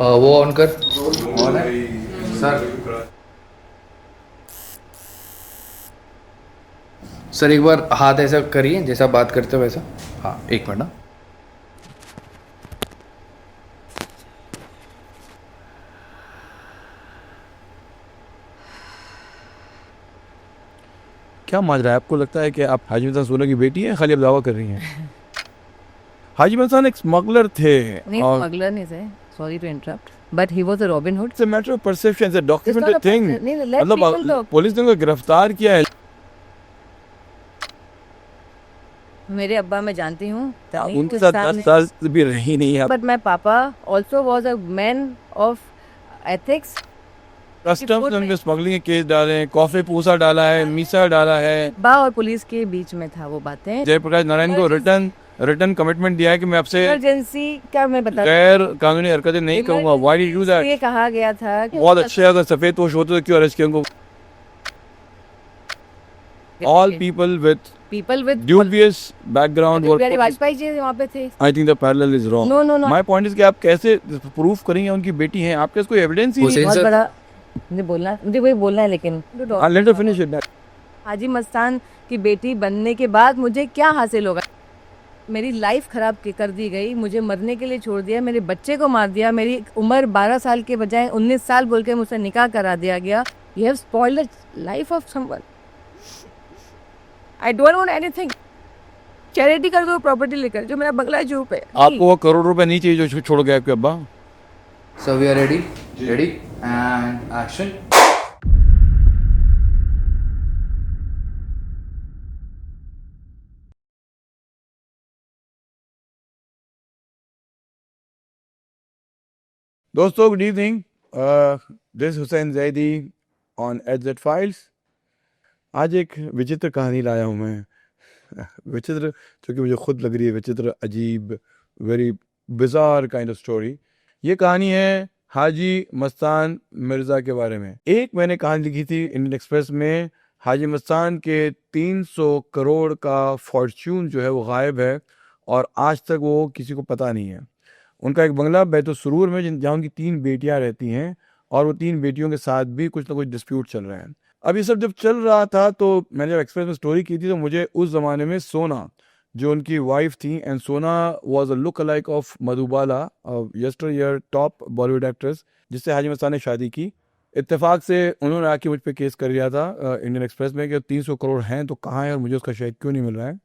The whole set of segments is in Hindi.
वो ऑन कर। ऑन है सर। सर एक बार हाथ ऐसा करिए जैसा बात करते हो वैसा। हाँ एक मिनट ना। क्या माजरा है? आपको लगता है कि आप हाजी मस्तान सोना की बेटी हैं, खाली आप दावा कर रही हैं? हाजी मस्तान एक स्मगलर थे नहीं, और स्मगलर नहीं थे, sorry to interrupt, but he was a Robin Hood. It's a matter of perception, it's a it's not documented a thing. नहीं, लेट मतलब पीपल टॉक। पुलिस ने उनको गिरफ्तार किया है। मेरे अब्बा मैं जानती हूँ, आप नहीं उनके तो साथ सामने, 10 साल भी रही नहीं आप। बट माय पापा also was a man of ethics. Customs ने उनके स्मगलिंग के केस डाले हैं, कॉफी पूसा डाला है, मीसा डाला है। बा और पुलिस के बीच में था वो बातें। जयप्रकाश नारायण को रिटर्न रिटर्न कमिटमेंट दिया है कि मैं आपसे इमरजेंसी का मैं बता, गैर कानूनी हरकतें नहीं करूंगा। व्हाई डिड यू डू ये दैट? कहा गया था कि बहुत अच्छे अगर सफेद पोश होते तो क्यों अरेस्ट किया उनको? All people with people with dubious background were put. Vajpayee ji वहाँ पे थे। I think the parallel is wrong. No no no, My point is कि आप कैसे प्रूफ करेंगे उनकी बेटी हैं? आपके पास कोई एविडेंस ही नहीं। हुसैन बहुत सर बड़ा, मुझे वही बोलना है लेकिन Let her finish it. Haji Mastan की बेटी बनने के बाद मुझे क्या हासिल होगा? मेरी लाइफ खराब कर दी गई, मुझे मरने के लिए छोड़ दिया, मेरे बच्चे को मार दिया, मेरी उम्र 12 साल के बजाय 19 साल बोल के मुझसे निकाह करा दिया गया। You have spoiled the life of someone. I don't want anything. Charity कर दो, प्रॉपर्टी लेकर, जो मेरा बंगला है जू पे। आपको वो करोड़ रुपए नहीं चाहिए जो छोड़ गए आपके अब्बा? Sir we are ready. Ready and action. दोस्तों good evening, this Hussain Zaidi on H files. आज एक विचित्र कहानी लाया हूँ मैं। विचित्र जो कि मुझे खुद लग रही है विचित्र, अजीब, very bizarre kind of story. ये कहानी है हाजी मस्तान मिर्ज़ा के बारे में। एक मैंने कहानी लिखी थी इंडियन एक्सप्रेस में, हाजी मस्तान के 300 करोड़ का फॉर्च्यून जो है वो गायब है और आज तक वो किसी को पता नहीं है। उनका एक बंगला बैतुल सुरूर में जहाँ उनकी 3 बेटियां रहती हैं और वो 3 बेटियों के साथ भी कुछ ना कुछ डिस्प्यूट चल रहे हैं। अब ये सब जब चल रहा था तो मैंने जब एक्सप्रेस में स्टोरी की थी तो मुझे उस ज़माने में सोना जो उनकी वाइफ थी, एंड सोना was a look alike of Madhubala, यस्टर year top Bollywood actress, जिससे हाजी मस्तान ने शादी की। इत्तेफाक से उन्होंने आके मुझ पर केस कर दिया था इंडियन एक्सप्रेस में कि 300 करोड़ हैं तो कहाँ है और मुझे उसका शेयर क्यों नहीं मिल रहा है।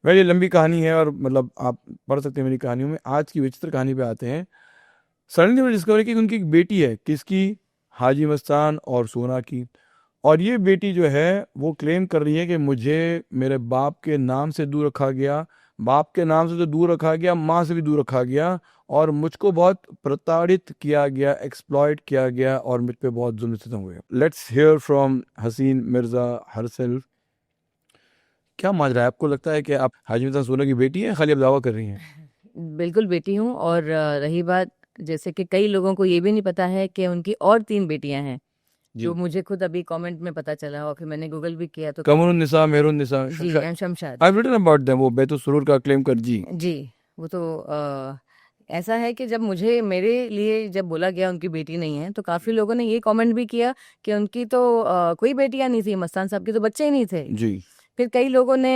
वही लंबी कहानी है और मतलब आप पढ़ सकते हैं मेरी कहानियों में। आज की विचित्र कहानी पे आते हैं। सडनली मैंने डिस्कवर की उनकी एक बेटी है, किसकी? हाजी मस्तान और सोना की। और ये बेटी जो है वो क्लेम कर रही है कि मुझे मेरे बाप के नाम से दूर रखा गया, बाप के नाम से तो दूर रखा गया, माँ से भी दूर रखा गया और मुझको बहुत प्रताड़ित किया गया, एक्सप्लॉइट किया गया और मुझ पे बहुत जुल्म सितम हुए। लेट्स हियर फ्रॉम हसीन मिर्ज़ा हरसेल्फ। क्या माजरा है? आपको लगता है कि आप हाजी मस्तान सोना की बेटी हैं, खाली आप दावा कर रही हैं? बिल्कुल बेटी हूँ। और रही बात, जैसे कि कई लोगों को ये भी नहीं पता है कि उनकी और 3 बेटियां हैं, जो मुझे खुद अभी कमेंट में पता चला और फिर मैंने गूगल भी किया तो कमरुन निसा, मेहरुन निसा, जी, M Shamshad. I written about them, वो बैतुल सुरूर का क्लेम कर जी। जी, वो तो ऐसा है कि जब मुझे मेरे लिए जब बोला गया उनकी बेटी नहीं है, तो काफ़ी लोगों ने ये कमेंट भी किया कि उनकी तो कोई बेटियां नहीं थी, मस्तान साहब के तो बच्चे ही नहीं थे। जी फिर कई लोगों ने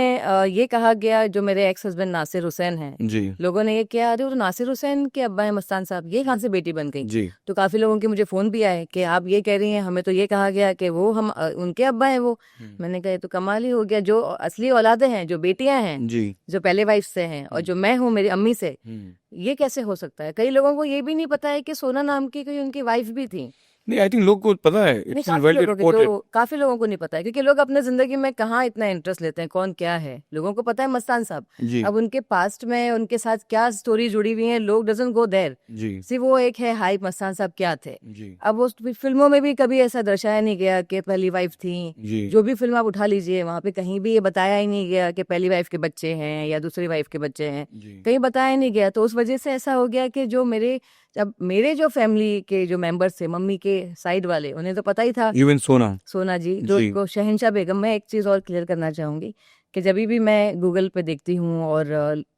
ये कहा गया, जो मेरे एक्स हस्बैंड नासिर हुसैन हैं, जी लोगों ने ये किया, अरे वो तो नासिर हुसैन के अब्बा हैं मस्तान साहब, ये कहाँ से बेटी बन गई? जी तो काफ़ी लोगों के मुझे फ़ोन भी आए कि आप ये कह रही हैं, हमें तो ये कहा गया कि वो हम उनके अब्बा हैं वो। मैंने कहा ये तो कमाल ही हो गया, जो असली औलादे हैं, जो बेटियां हैं, जी जो पहले वाइफ से हैं और जो मैं हूँ मेरी अम्मी से, ये कैसे हो सकता है? कई लोगों को ये भी नहीं पता है कि सोना नाम की कोई उनकी वाइफ भी थी। नहीं, आई थिंक लोग को पता है, नहीं, इट्स वेल रिपोर्टेड। काफी लोगों को नहीं पता है, क्योंकि लोग अपने जिंदगी में कहाँ इतना इंटरेस्ट लेते हैं, कौन क्या है। लोगों को पता है मस्तान साहब, जी अब उनके पास्ट में उनके साथ क्या स्टोरी जुड़ी हुई है, लोग डजंट गो देयर। जी सिर्फ वो एक है हाई मस्तान साहब क्या थे। जी अब वो फिल्मों में भी कभी ऐसा दर्शाया नहीं गया कि पहली वाइफ थी। जी जो भी फिल्म आप उठा लीजिए, वहां पे कहीं भी ये बताया ही नहीं गया कि पहली वाइफ के बच्चे हैं या दूसरी वाइफ के बच्चे हैं, जी कहीं बताया ही नहीं गया। तो उस वजह से ऐसा हो गया कि जो मेरे जो फैमिली के जो मेंबर्स थे, मम्मी के के साइड वाले उन्हें तो पता ही था। इवन सोना सोना जी जो जी। को शहंशाह बेगम। मैं एक चीज़ और क्लियर करना चाहूँगी कि जब भी मैं गूगल पे देखती हूँ और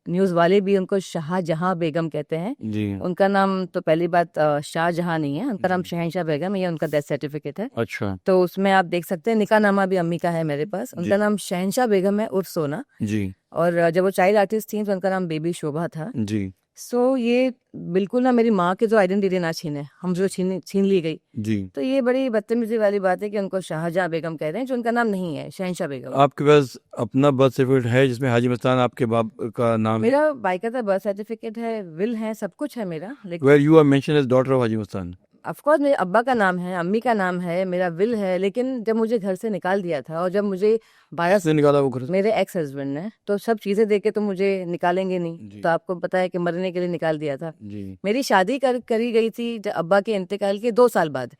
न्यूज़ वाले भी उनको शाहजहां बेगम कहते हैं। जी। उनका नाम तो पहली बात शाहजहां नहीं है, उनका नाम जी। शहंशाह बेगम है, ये उनका डेथ सर्टिफिकेट है। अच्छा तो उसमें आप देख सकते हैं निकाहनामा भी अम्मी का है मेरे पास। जी। उनका नाम शहंशाह बेगम है उर्फ सोना। जी। और जब वो चाइल्ड आर्टिस्ट थी तो उनका नाम बेबी शोभा था। जी। सो ये बिल्कुल ना मेरी माँ की जो आइडेंटिटी ना छीने, हम जो छीन ली गई। जी। तो ये बड़ी बदतमीजी वाली बात है कि उनको शाहजहां बेगम कह रहे हैं जो उनका नाम नहीं है, शहंशाह बेगम। आपके पास अपना बर्थ सर्टिफिकेट है जिसमें हाजी मस्तान आपके बाप का नाम है? मेरा बाकायदा बर्थ सर्टिफिकेट है, विल है, सब कुछ है मेरा, लेकिन where you are mention as daughter of Haji Mastan. Of course मेरे अब्बा का नाम है, अम्मी का नाम है, मेरा विल है। लेकिन जब मुझे घर से निकाल दिया था और जब मुझे 12 किसने निकाला वो घर से? मेरे एक्स हस्बैंड ने, तो सब चीजें देके तो मुझे निकालेंगे नहीं। जी। तो आपको पता है कि मरने के लिए निकाल दिया था। जी। मेरी शादी करी गई थी अब्बा के इंतकाल के 2 साल बाद।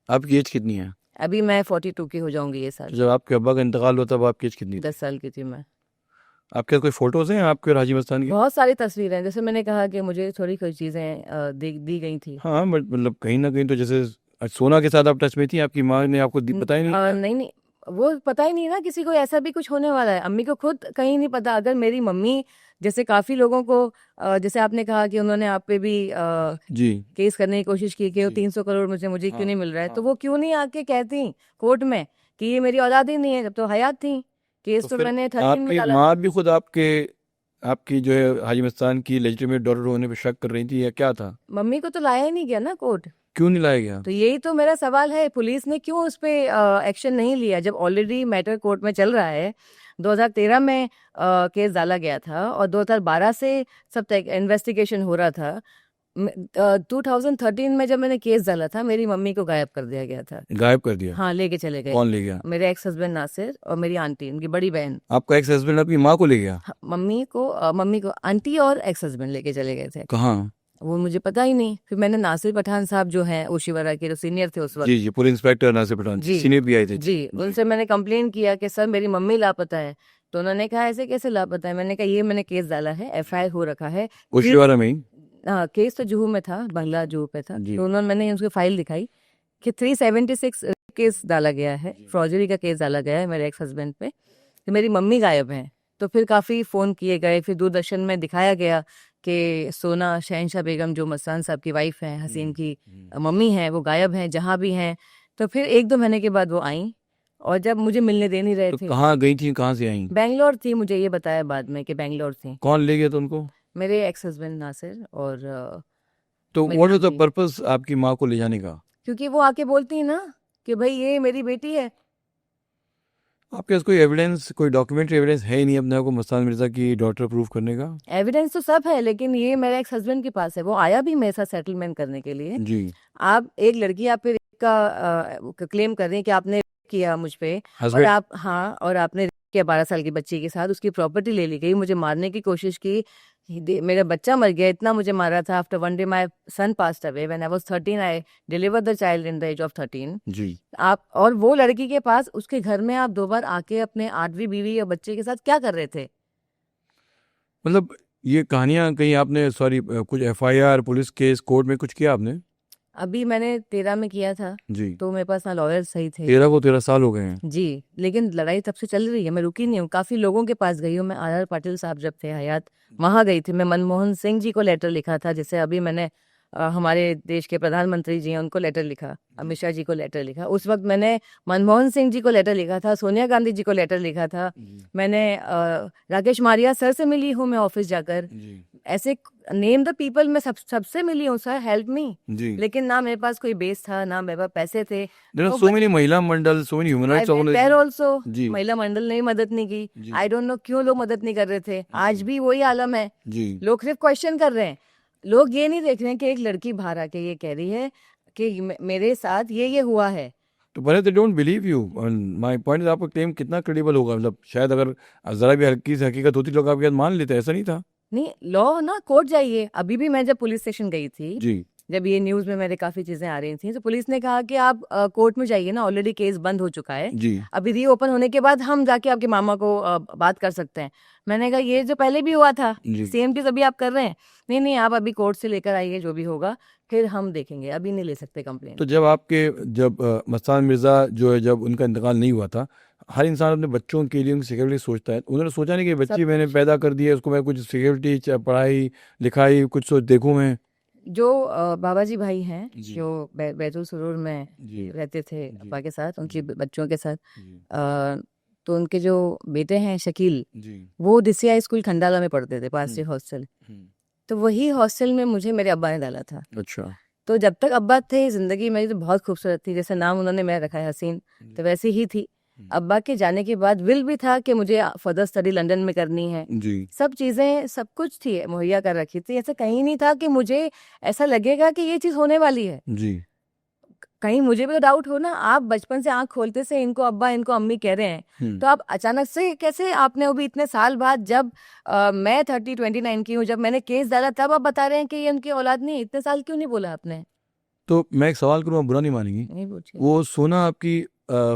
आपकी एज कितनी है? अभी मैं 42 की हो जाऊंगी ये तो साल। जब आपके अब्बा का इंतकाल हुआ तब आपकी एज कितनी थी? 10 साल की थी मैं। आपके पास कोई फोटोज हैं आपके और हाजी मस्तान की? बहुत सारी तस्वीरें हैं, जैसे मैंने कहा कि मुझे थोड़ी कोई चीजें दी गई थी। हाँ मतलब कहीं ना कहीं तो जैसे सोना के साथ आप टच में थी, आपकी माँ ने आपको बताया नहीं? नहीं नहीं, वो पता ही नहीं ना किसी को ऐसा भी कुछ होने वाला है। अम्मी को खुद कहीं नहीं पता। अगर मेरी मम्मी जैसे काफी लोगों को जैसे आपने कहा कि उन्होंने आप पे भी जी। केस करने की कोशिश की कि वो जी। 300 करोड़ मुझे हाँ, क्यों नहीं मिल रहा है, तो हाँ। वो क्यों नहीं आके कहती कोर्ट में कि ये मेरी औलाद ही नहीं है, जब तो हयात थी। केस तो तो फिर मैंने 13 में आपकी डाला। माँ भी खुद आपकी जो है हाजी मस्तान की लेजिटिमेट डॉटर होने पे शक कर रही थी या क्या था? मम्मी को तो लाया ही नहीं गया ना कोर्ट। क्यों नहीं लाया गया? तो यही तो मेरा सवाल है, पुलिस ने क्यों उस पे एक्शन नहीं लिया जब ऑलरेडी मैटर कोर्ट में चल रहा है। 2013 में केस डाला गया था और 2012 से सब तक इन्वेस्टिगेशन हो रहा था। 2013 में जब मैंने केस डाला था मेरी मम्मी को गायब कर दिया गया था। गायब कर दिया? हाँ, लेके चले गए। कौन ले गया? मेरे एक्स हस्बैंड नासिर और मेरी आंटी, उनकी बड़ी बहन। आपका एक्स हस्बैंड आपकी माँ को ले गया? हाँ, मम्मी को आंटी और एक्स हस्बैंड लेके चले गए थे। कहाँ? वो मुझे पता ही नहीं। फिर मैंने नासिर पठान साहब जो हैं ओशिवरा के, जो सीनियर थे उस वक्त, जी जी, पुलिस इंस्पेक्टर नासिर पठान जी सीनियर भी आए थे। जी, उनसे मैंने कंप्लेन किया कि सर मेरी मम्मी लापता है। तो उन्होंने कहा ऐसे कैसे लापता है। मैंने कहा ये मैंने केस डाला है, एफआईआर हो रखा है। ओशिवारा में ही? हाँ, केस तो जुहू में था, बंगला जुहू पे था। जी। तो मैंने उसकी फाइल दिखाई कि 376 केस डाला गया है, फ्रॉजरी का केस डाला गया है मेरे एक्स हस्बैंड पे। तो मेरी मम्मी गायब है। तो फिर काफ़ी फ़ोन किए गए, फिर दूरदर्शन में दिखाया गया कि सोना शहंशाह बेगम जो मस्तान साहब की वाइफ हैं, हसीन की मम्मी हैं, वो गायब हैं जहाँ भी हैं। तो फिर 1-2 महीने के बाद वो आई और जब मुझे मिलने दे नहीं रहे तो थे। कहाँ गई थी, कहाँ से आई? बेंगलोर थी, मुझे ये बताया बाद में कि बेंगलोर थी। कौन ले गया था उनको? मेरे एक्स हस्बैंड नासिर और तो मेरी what was the aunty. Purpose आपकी माँ को ले जाने का? क्योंकि वो आके बोलती है ना कि भाई ये मेरी बेटी है। आपके पास कोई एविडेंस, कोई डॉक्यूमेंट्री एविडेंस है ही नहीं अपने आप को मस्तान मिर्जा की डॉटर प्रूव करने का? एविडेंस तो सब है, लेकिन ये मेरे एक्स हस्बैंड के पास है। वो आया भी मेरे साथ सेटलमेंट करने के लिए। जी। आप एक लड़की आप पे रेप का क्लेम कर रही है कि आपने रेप किया मुझ पे, और हस्बैंड? आप हाँ, और आपने रेप किया 12 साल की बच्ची के साथ, उसकी प्रॉपर्टी ले ली गई, मुझे मारने की कोशिश की, मेरा बच्चा मर गया, इतना मुझे मारा था। After 1 day my son passed away when I was 13, I delivered the child in the age of 13। जी। आप और वो लड़की के पास, उसके घर में आप 2 बार आके अपने 8वीं बीवी या बच्चे के साथ क्या कर रहे थे? मतलब ये कहानियां कहीं आपने कुछ एफआईआर, पुलिस केस, कोर्ट में कुछ किया आपने? अभी मैंने 13 में किया था, जी। तो मेरे पास ना लॉयर सही थे। 13 साल हो गए हैं। जी, लेकिन लड़ाई तब से चल रही है, मैं रुकी नहीं हूँ। काफ़ी लोगों के पास गई हूँ मैं। आर पाटिल साहब जब थे हयात, वहाँ गई थी मैं। मनमोहन सिंह जी को लेटर लिखा था, जैसे अभी मैंने हमारे देश के प्रधानमंत्री जी हैं उनको लेटर लिखा, अमित शाह जी को लेटर लिखा। उस वक्त मैंने मनमोहन सिंह जी को लेटर लिखा था, सोनिया गांधी जी को लेटर लिखा था। मैंने राकेश मारिया सर से मिली हूँ मैं ऑफिस जाकर। जी। ऐसे नेम द पीपल मैं सबसे मिली हूँ, सर हेल्प मी। जी। लेकिन ना मेरे पास कोई बेस था, ना मेरे पास पैसे थे। There are so many mahila mandal, so many human rights their organisation. Also जी। महिला मंडल ने भी मदद नहीं की। जी। आई डोंट नो क्यों लोग मदद नहीं कर रहे थे। आज भी वही आलम है, जी। लोग सिर्फ क्वेश्चन कर रहे हैं। लोग ये नहीं देख रहे हैं कि एक लड़की बाहर आके ये कह रही है कि मेरे साथ ये हुआ है। तो पहले they don't believe you. My point is आपका क्लेम कितना क्रेडिबल होगा? मतलब शायद अगर जरा भी हल्की सी हकीकत होती लोग आपकी बात मान लेते, ऐसा नहीं था? नहीं, लॉ ना, कोर्ट जाइए। अभी भी मैं जब पुलिस स्टेशन गई थी जी। जब ये न्यूज़ में मेरे काफ़ी चीज़ें आ रही थी, तो पुलिस ने कहा कि आप कोर्ट में जाइए ना, ऑलरेडी केस बंद हो चुका है, जी अभी रीओपन होने के बाद हम जाके आपके मामा को बात कर सकते हैं। मैंने कहा ये जो पहले भी हुआ था, जी सेम चीज़ अभी आप कर रहे हैं। नहीं नहीं, आप अभी कोर्ट से लेकर आइए, जो भी होगा फिर हम देखेंगे, अभी नहीं ले सकते कंप्लेंट। तो जब मस्तान मिर्ज़ा जो है, जब उनका इंतकाल नहीं हुआ था, हर इंसान अपने बच्चों के लिए उनकी सिक्योरिटी सोचता है। उन्होंने सोचा नहीं कि बच्ची मैंने पैदा कर दी है, उसको मैं कुछ सिक्योरिटी, पढ़ाई लिखाई कुछ सोच देखूँ मैं। जो बाबा जी भाई हैं, जी जो बैतुल सुरूर में जी रहते थे जी अब्बा के साथ, उनके बच्चों के साथ, जी तो उनके जो बेटे हैं शकील, जी वो DCI स्कूल खंडाला में पढ़ते थे, पास से हॉस्टल। हम्म, तो वही हॉस्टल में मुझे मेरे अब्बा ने डाला था। अच्छा तो जब तक अब्बा थे, ज़िंदगी मेरी तो बहुत खूबसूरत थी, जैसे नाम उन्होंने मेरा रखा है हसीन, तो वैसी ही थी। अब्बा के जाने के बाद विल भी था कि मुझे फर्दर स्टडी लंदन में करनी है, जी सब चीज़ें सब कुछ थी मुहैया कर रखी थी। ऐसा कहीं नहीं था कि मुझे ऐसा लगेगा कि ये चीज़ होने वाली है। जी कहीं मुझे भी तो डाउट हो ना, आप बचपन से आंख खोलते से इनको अब्बा इनको अम्मी कह रहे हैं, तो आप अचानक से कैसे, आपने अभी इतने साल बाद, जब मैं 29 की हूँ, जब मैंने केस डाला, तब आप बता रहे हैं कि ये उनकी औलाद नहीं है। इतने साल क्यों नहीं बोला आपने? तो मैं एक सवाल करूँ, आप बुरा नहीं मानेंगी, नहीं पूछिए। वो सोना आपकी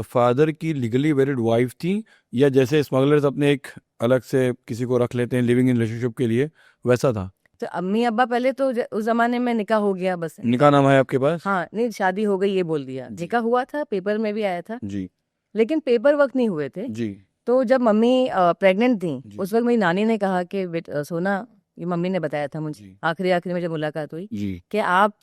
फादर की लीगली वेरिड वाइफ थी, या जैसे स्मगलर्स अपने एक अलग से किसी को रख लेते हैं लिविंग इन रिलेशनशिप के लिए, वैसा था? तो अम्मी अब्बा पहले तो उस जमाने में निकाह हो गया बस। निकाह नामा है आपके पास? हाँ, नहीं शादी हो गई ये बोल दिया, निकाह हुआ था, पेपर में भी आया था, जी लेकिन पेपर वर्क नहीं हुए थे। जी तो जब मम्मी प्रेग्नेंट थी, जी। उस वक्त मेरी नानी ने कहा कि सोना, ये मम्मी ने बताया था मुझे, जी आखिरी में जब मुलाकात हुई जी कि आप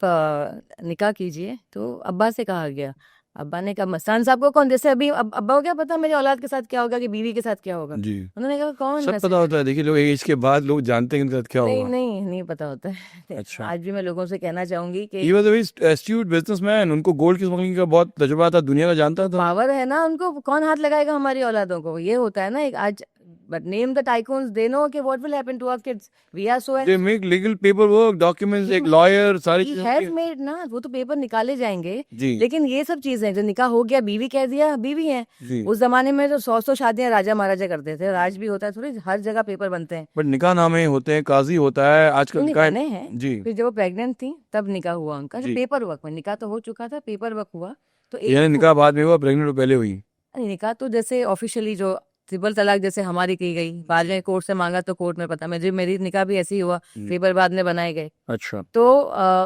निकाह कीजिए, तो अब्बा से कहा गया। अब्बा ने कहा मस्तान साहब को कौन, जैसे अभी अब्बा को क्या पता मेरी औलाद के साथ क्या होगा, कि बीवी के साथ क्या होगा। जी उन्होंने कहा कौन सब वैसे? पता होता है, देखिए लोग एज के बाद लोग जानते हैं कि इनके साथ क्या नहीं होगा। नहीं नहीं पता होता है। अच्छा। आज भी मैं लोगों से कहना चाहूंगी कि ही was a very astute businessman, उनको गोल्ड की स्मगलिंग का बहुत तजुर्बा था, दुनिया का जानता था। पावर है ना उनको, कौन हाथ लगाएगा हमारी औलादों को, ये होता है ना एक आज। But name the tycoons, they know कि what will happen to our kids, we are so they make legal paper work, documents, एक लॉयर, सारी ही चीजें हैज होती मेड ना, वो तो पेपर निकाले जाएंगे। जी लेकिन ये सब चीजें, जो निकाह हो गया, बीवी कह दिया बीवी है। जी। उस जमाने में तो 100 शादियां राजा महाराजा करते थे, और आज भी होता है, थोड़ी हर जगह पेपर बनते हैं। बट निकाह नामे होते हैं, काजी होता है आजकल उन्हें निकाह। बने हैं। जी फिर जब वो प्रेग्नेंट थी तब निकाह हुआ उनका, जी। पेपर वर्क में, निकाह तो हो चुका था, पेपर वर्क हुआ। तो यानी निकाह बाद में हुआ, प्रेग्नेंट पहले हुई? नहीं, निकाह तो जैसे ऑफिशियली जो ट्रिपल तलाक जैसे हमारी की गई, बाद में कोर्ट से मांगा तो कोर्ट में पता, मेरी निकाह भी ऐसे ही हुआ, पेपर बाद में बनाए गए। अच्छा तो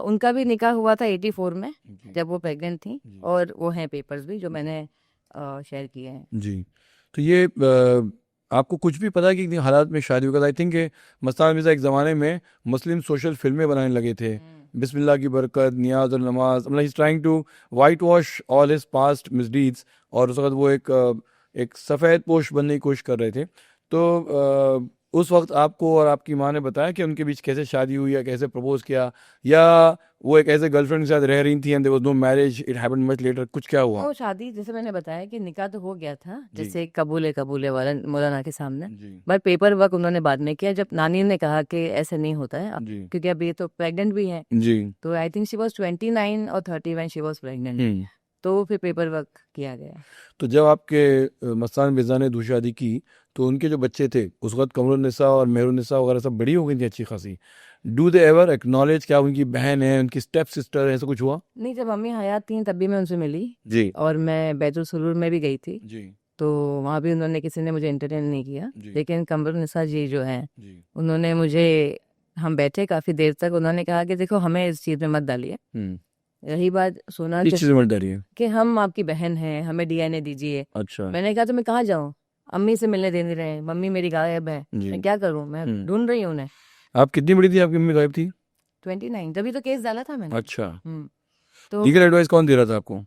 उनका भी निकाह हुआ था 84 में, जी जब वो प्रेग्नेंट थी, जी और वो हैं पेपर्स भी जो मैंने शेयर किए हैं। जी। तो ये आपको कुछ भी पता है कि इतने हालात में शादी होगा? आई थिंक मस्तान मिर्जा एक ज़माने में मुस्लिम सोशल फिल्में बनाने लगे थे, बिस्मिल्लाह की बरकत, नियाज और नमाज, मतलब he is trying to white wash all his past misdeeds, और उस वक्त वो एक सफ़ेद पोश बनने की कोशिश कर रहे थे। तो उस वक्त आपको और आपकी माँ ने बताया कि उनके बीच कैसे शादी हुई, या कैसे प्रपोज किया, या वो एक ऐसे गर्लफ्रेंड के साथ रह रही थी and there was no marriage, it happened much later, कुछ क्या हुआ? वो शादी, जैसे मैंने बताया कि निकाह तो हो गया था, जी जैसे कबूल है वाला मौलाना के सामने, जी बट पेपर वर्क उन्होंने बाद में किया, जब नानी ने कहा कि ऐसे नहीं होता है अब, जी क्योंकि अब ये तो प्रेग्नेंट भी है। जी तो आई थिंक शी वाज 29 और 30 व्हेन शी वाज प्रेग्नेंट। तो फिर पेपर वर्क किया गया। तो जब आपके मस्तान मिर्जा ने दूसरी शादी की, तो उनके जो बच्चे थे उस वक्त कमरुन्निसा और मेहरुन्निसा वगैरह सब बड़ी हो गई थी अच्छी खासी, डू दे एवर एक्नॉलेज क्या उनकी बहन है, उनकी स्टेप सिस्टर है, ऐसा कुछ हुआ? नहीं, जब मम्मी हयात थी तब भी मैं उनसे मिली, जी और मैं बैतुल सुरूर में भी गई थी, जी तो वहाँ भी उन्होंने, किसी ने मुझे एंटरटेन नहीं किया। जी लेकिन कमरुन्निसा जी जो हैं, जी उन्होंने मुझे, हम बैठे काफ़ी देर तक, उन्होंने कहा कि देखो हमें इस चीज़ में मत डालिए। रही बात सोना किस चीज़ में डरी है? कि हम आपकी बहन हैं, हमें DNA दीजिए। अच्छा मैंने कहा तो मैं कहाँ जाऊँ, अम्मी से मिलने दे नहीं रहे, मम्मी मेरी गायब है, जी। मैं क्या करूँ, मैं ढूंढ रही हूँ उन्हें। आप कितनी बड़ी थी, आपकी मम्मी गायब थी? 29, तभी तो केस डाला था मैंने। अच्छा। तो लीगल एडवाइस कौन दे रहा था आपको?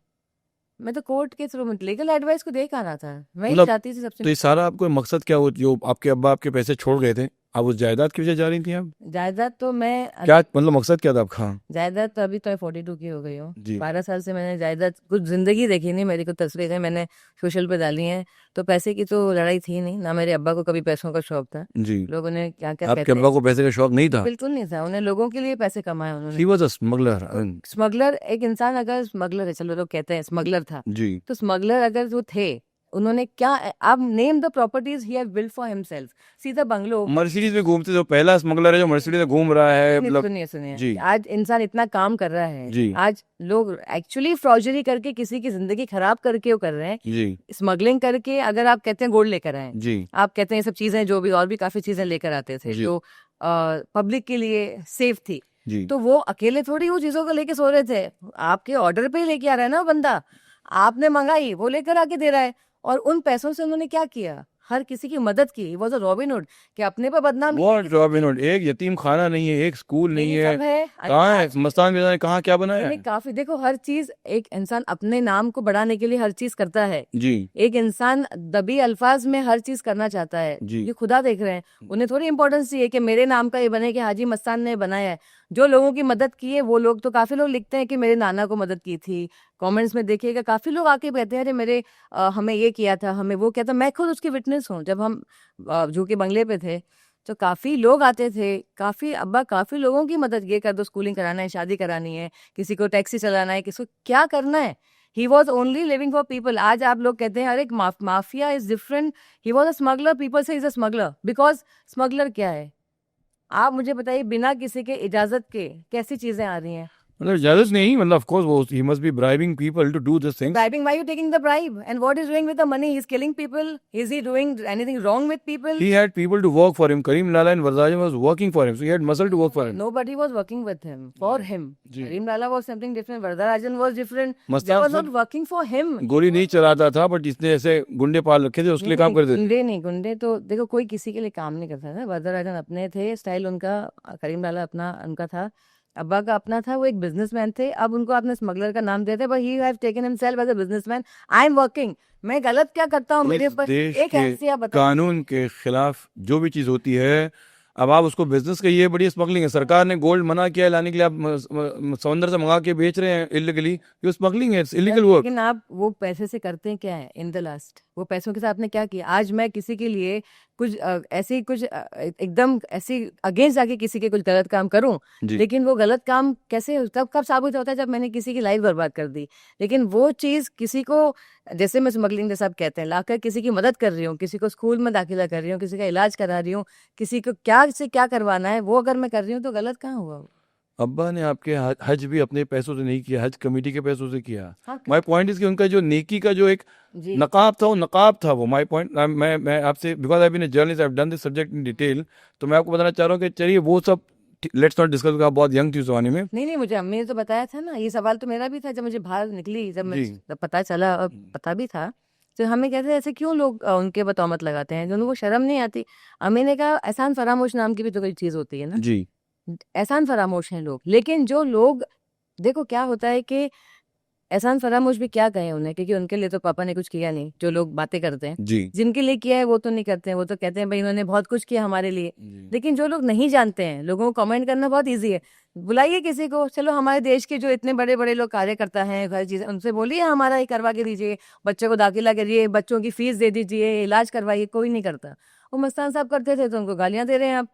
मैं तो कोर्ट के थ्रू लीगल एडवाइस को देख आना था, मैं ही मतलब चाहती थी सबसे। तो ये सारा आपको मकसद क्या हो, जो आपके अब्बा आपके पैसे छोड़ गए थे, आप उस जायदाद की वजह जा रही थी आप? जायदाद तो मैं, क्या मतलब मकसद क्या था आपका? जायदाद तो अभी तो मैं 42 की हो गई हूँ, जी 12 साल से मैंने जायदाद, कुछ जिंदगी देखी नहीं मेरी, को तस्वीरें मैंने सोशल पे डाली हैं, तो पैसे की तो लड़ाई थी नहीं ना, मेरे अब्बा को कभी पैसों का शौक था। जी। लोगों ने क्या क्या आपके अब्बा को पैसे का शौक नहीं था? बिल्कुल नहीं था, उन्हें लोगों के लिए पैसे कमाए उन्होंने। ही वाज अ स्मगलर। स्मगलर, एक इंसान अगर स्मगलर है, चलो लोग कहते हैं स्मगलर था, जी तो स्मगलर अगर वो थे, उन्होंने क्या, आप name the properties he have built for himself. सीधा बंगलो। मर्सिडीज में घूमते, जो पहला स्मगलर है जो मर्सिडीज में घूम रहा है, सुनिए मतलब सुनिए सुनिए, जी आज इंसान इतना काम कर रहा है, जी आज लोग एक्चुअली फ्रॉडरी करके किसी की जिंदगी खराब करके वो कर रहे हैं, जी स्मगलिंग करके। अगर आप कहते हैं गोल्ड लेकर आए, जी आप कहते हैं ये सब चीजें जो भी और भी काफी चीजें लेकर आते थे जी जो पब्लिक के लिए सेफ थी, जी तो वो अकेले थोड़ी वो चीजों को लेके सो रहे थे, आपके ऑर्डर पे ही लेके आ रहा है ना बंदा, आपने मंगाई वो लेकर आके दे रहा है। और उन पैसों से उन्होंने क्या किया, हर किसी की मदद की। वो रॉबिनहुड कि अपने पर बदनामी। What Robin Hood? एक यतीम खाना नहीं है, एक स्कूल नहीं है, सब है। कहाँ है मस्तान मिर्जा ने कहाँ क्या बनाया नहीं, है? काफी देखो, हर चीज एक इंसान अपने नाम को बढ़ाने के लिए हर चीज करता है। जी एक इंसान दबी अल्फाज में हर चीज करना चाहता है। जी ये खुदा देख रहे हैं, उन्हें थोड़ी इंपॉर्टेंस चाहिए कि मेरे नाम का ये बने कि हाजी मस्तान ने बनाया है। जो लोगों की मदद की है वो लोग, तो काफी लोग लिखते हैं कि मेरे नाना को मदद की थी, कमेंट्स में देखिएगा काफी लोग आके कहते हैं अरे मेरे हमें ये किया था, हमें वो किया था। मैं खुद उसकी विटनेस हूँ। जब हम जू के बंगले पे थे तो काफी लोग आते थे, काफी अब्बा काफी लोगों की मदद, ये कर दो, स्कूलिंग कराना है, शादी करानी है, किसी को टैक्सी चलाना है, किसी को क्या करना है। He was only living for people. आज आप लोग कहते हैं अरे mafia is different, he was a smuggler, people से is a smuggler, because smuggler क्या है आप मुझे बताइए, बिना किसी के इजाजत के कैसी चीजें आ रही हैं। मतलब इजाजत नहीं, मतलब ऑफ कोर्स वो he must be bribing people to do this things. Bribing, why you taking the bribe? And what is doing with the money? He's killing people. Is he doing anything wrong with people? He had people to work for him. Karim Lala and Vardarajan was working for him, so he had muscle to work for him. Nobody was working with him, for him. जी। Karim Lala was something different. Vardarajan was different. They Mastan were not सिर्फ working for him. गोली नहीं चलाता था, बट इसने ऐसे गुंडे पाल रखे थे, उसके लिए काम करते थे। गुंडे नहीं, गुंडे तो देखो कोई किसी के लिए काम नहीं करता था। वरदराजन अपने थे, स्टाइल उनका, करीम लाला अपना उनका था, अब्बा का अपना था, वो एक बिजनेसमैन थे। अब उनको आपने स्मगलर का नाम देते, but he have taken himself as a businessman. I am working, मैं गलत क्या करता हूँ मेरे इस ऊपर देश एक के हैसियत बता। कानून के खिलाफ जो भी चीज होती है, अब आप उसको बिजनेस कहिए, बड़ी स्मगलिंग है। सरकार ने गोल्ड मना किया है लाने के लिए, आप समंदर से मंगा के बेच रहे हैं इलीगली, ये स्मगलिंग है, इट्स इलीगल वर्क। लेकिन आप वो पैसे से करते हैं क्या है इन द लास्ट, वो पैसों के साथ आपने क्या किया? आज मैं किसी के लिए कुछ ऐसे ही कुछ एकदम ऐसे अगेंस्ट जाके किसी के कुछ गलत काम करूं, जी लेकिन वो गलत काम कैसे तब कब साबित होता है जब मैंने किसी की लाइफ बर्बाद कर दी। लेकिन वो चीज किसी को, जैसे मैं स्मगलिंग जैसा आप कहते हैं, लाकर किसी की मदद कर रही हूँ, किसी को स्कूल में दाखिला कर रही हूँ, किसी का इलाज करा रही हूँ, किसी को क्या से क्या करवाना है, वो अगर मैं कर रही हूँ तो गलत कहाँ हुआ वो? अब्बा ने आपके हज भी अपने पैसों से नहीं किया, हज कमेटी के पैसों से किया। हाँ, माय पॉइंट इज कि उनका जो नेकी का जो एक जी नकाब था, वो नकाब था वो। माय पॉइंट, मैं आपसे, because I been a journalist, I have done this subject in detail, तो मैं आपको बताना चाह रहा हूँ कि चलिए वो सब लेट्स नॉट डिस्कस, आप बहुत यंग थी उस जमाने में। नहीं, मुझे अम्मी ने तो बताया था ना, ये सवाल तो मेरा भी था जब मुझे बाहर निकली, जब जी जब पता चला और पता भी था, तो हमें कहते हैं ऐसे क्यों लोग उनके पर तोहमत लगाते हैं, जो उनको शर्म नहीं आती। अम्मी ने कहा एहसान फरामोश नाम की भी तो कोई चीज होती है ना, जी एहसान फरामोश हैं लोग। लेकिन जो लोग, देखो क्या होता है कि एहसान फरामोश भी क्या कहें उन्हें, क्योंकि उनके लिए तो पापा ने कुछ किया नहीं। जो लोग बातें करते हैं, जी जिनके लिए किया है वो तो नहीं करते हैं, वो तो कहते हैं भाई इन्होंने बहुत कुछ किया हमारे लिए। जी लेकिन जो लोग नहीं जानते हैं, लोगों को कमेंट करना बहुत इजी है। बुलाइए किसी को, चलो हमारे देश के जो इतने बड़े बड़े लोग कार्यकर्ता हैं, हर चीज़ उनसे बोलिए हमारा ये करवा के दीजिए, बच्चों को दाखिला करिए, बच्चों की फीस दे दीजिए, इलाज करवाइए, कोई नहीं करता। वो मस्तान साहब करते थे तो उनको गालियां दे रहे हैं आप,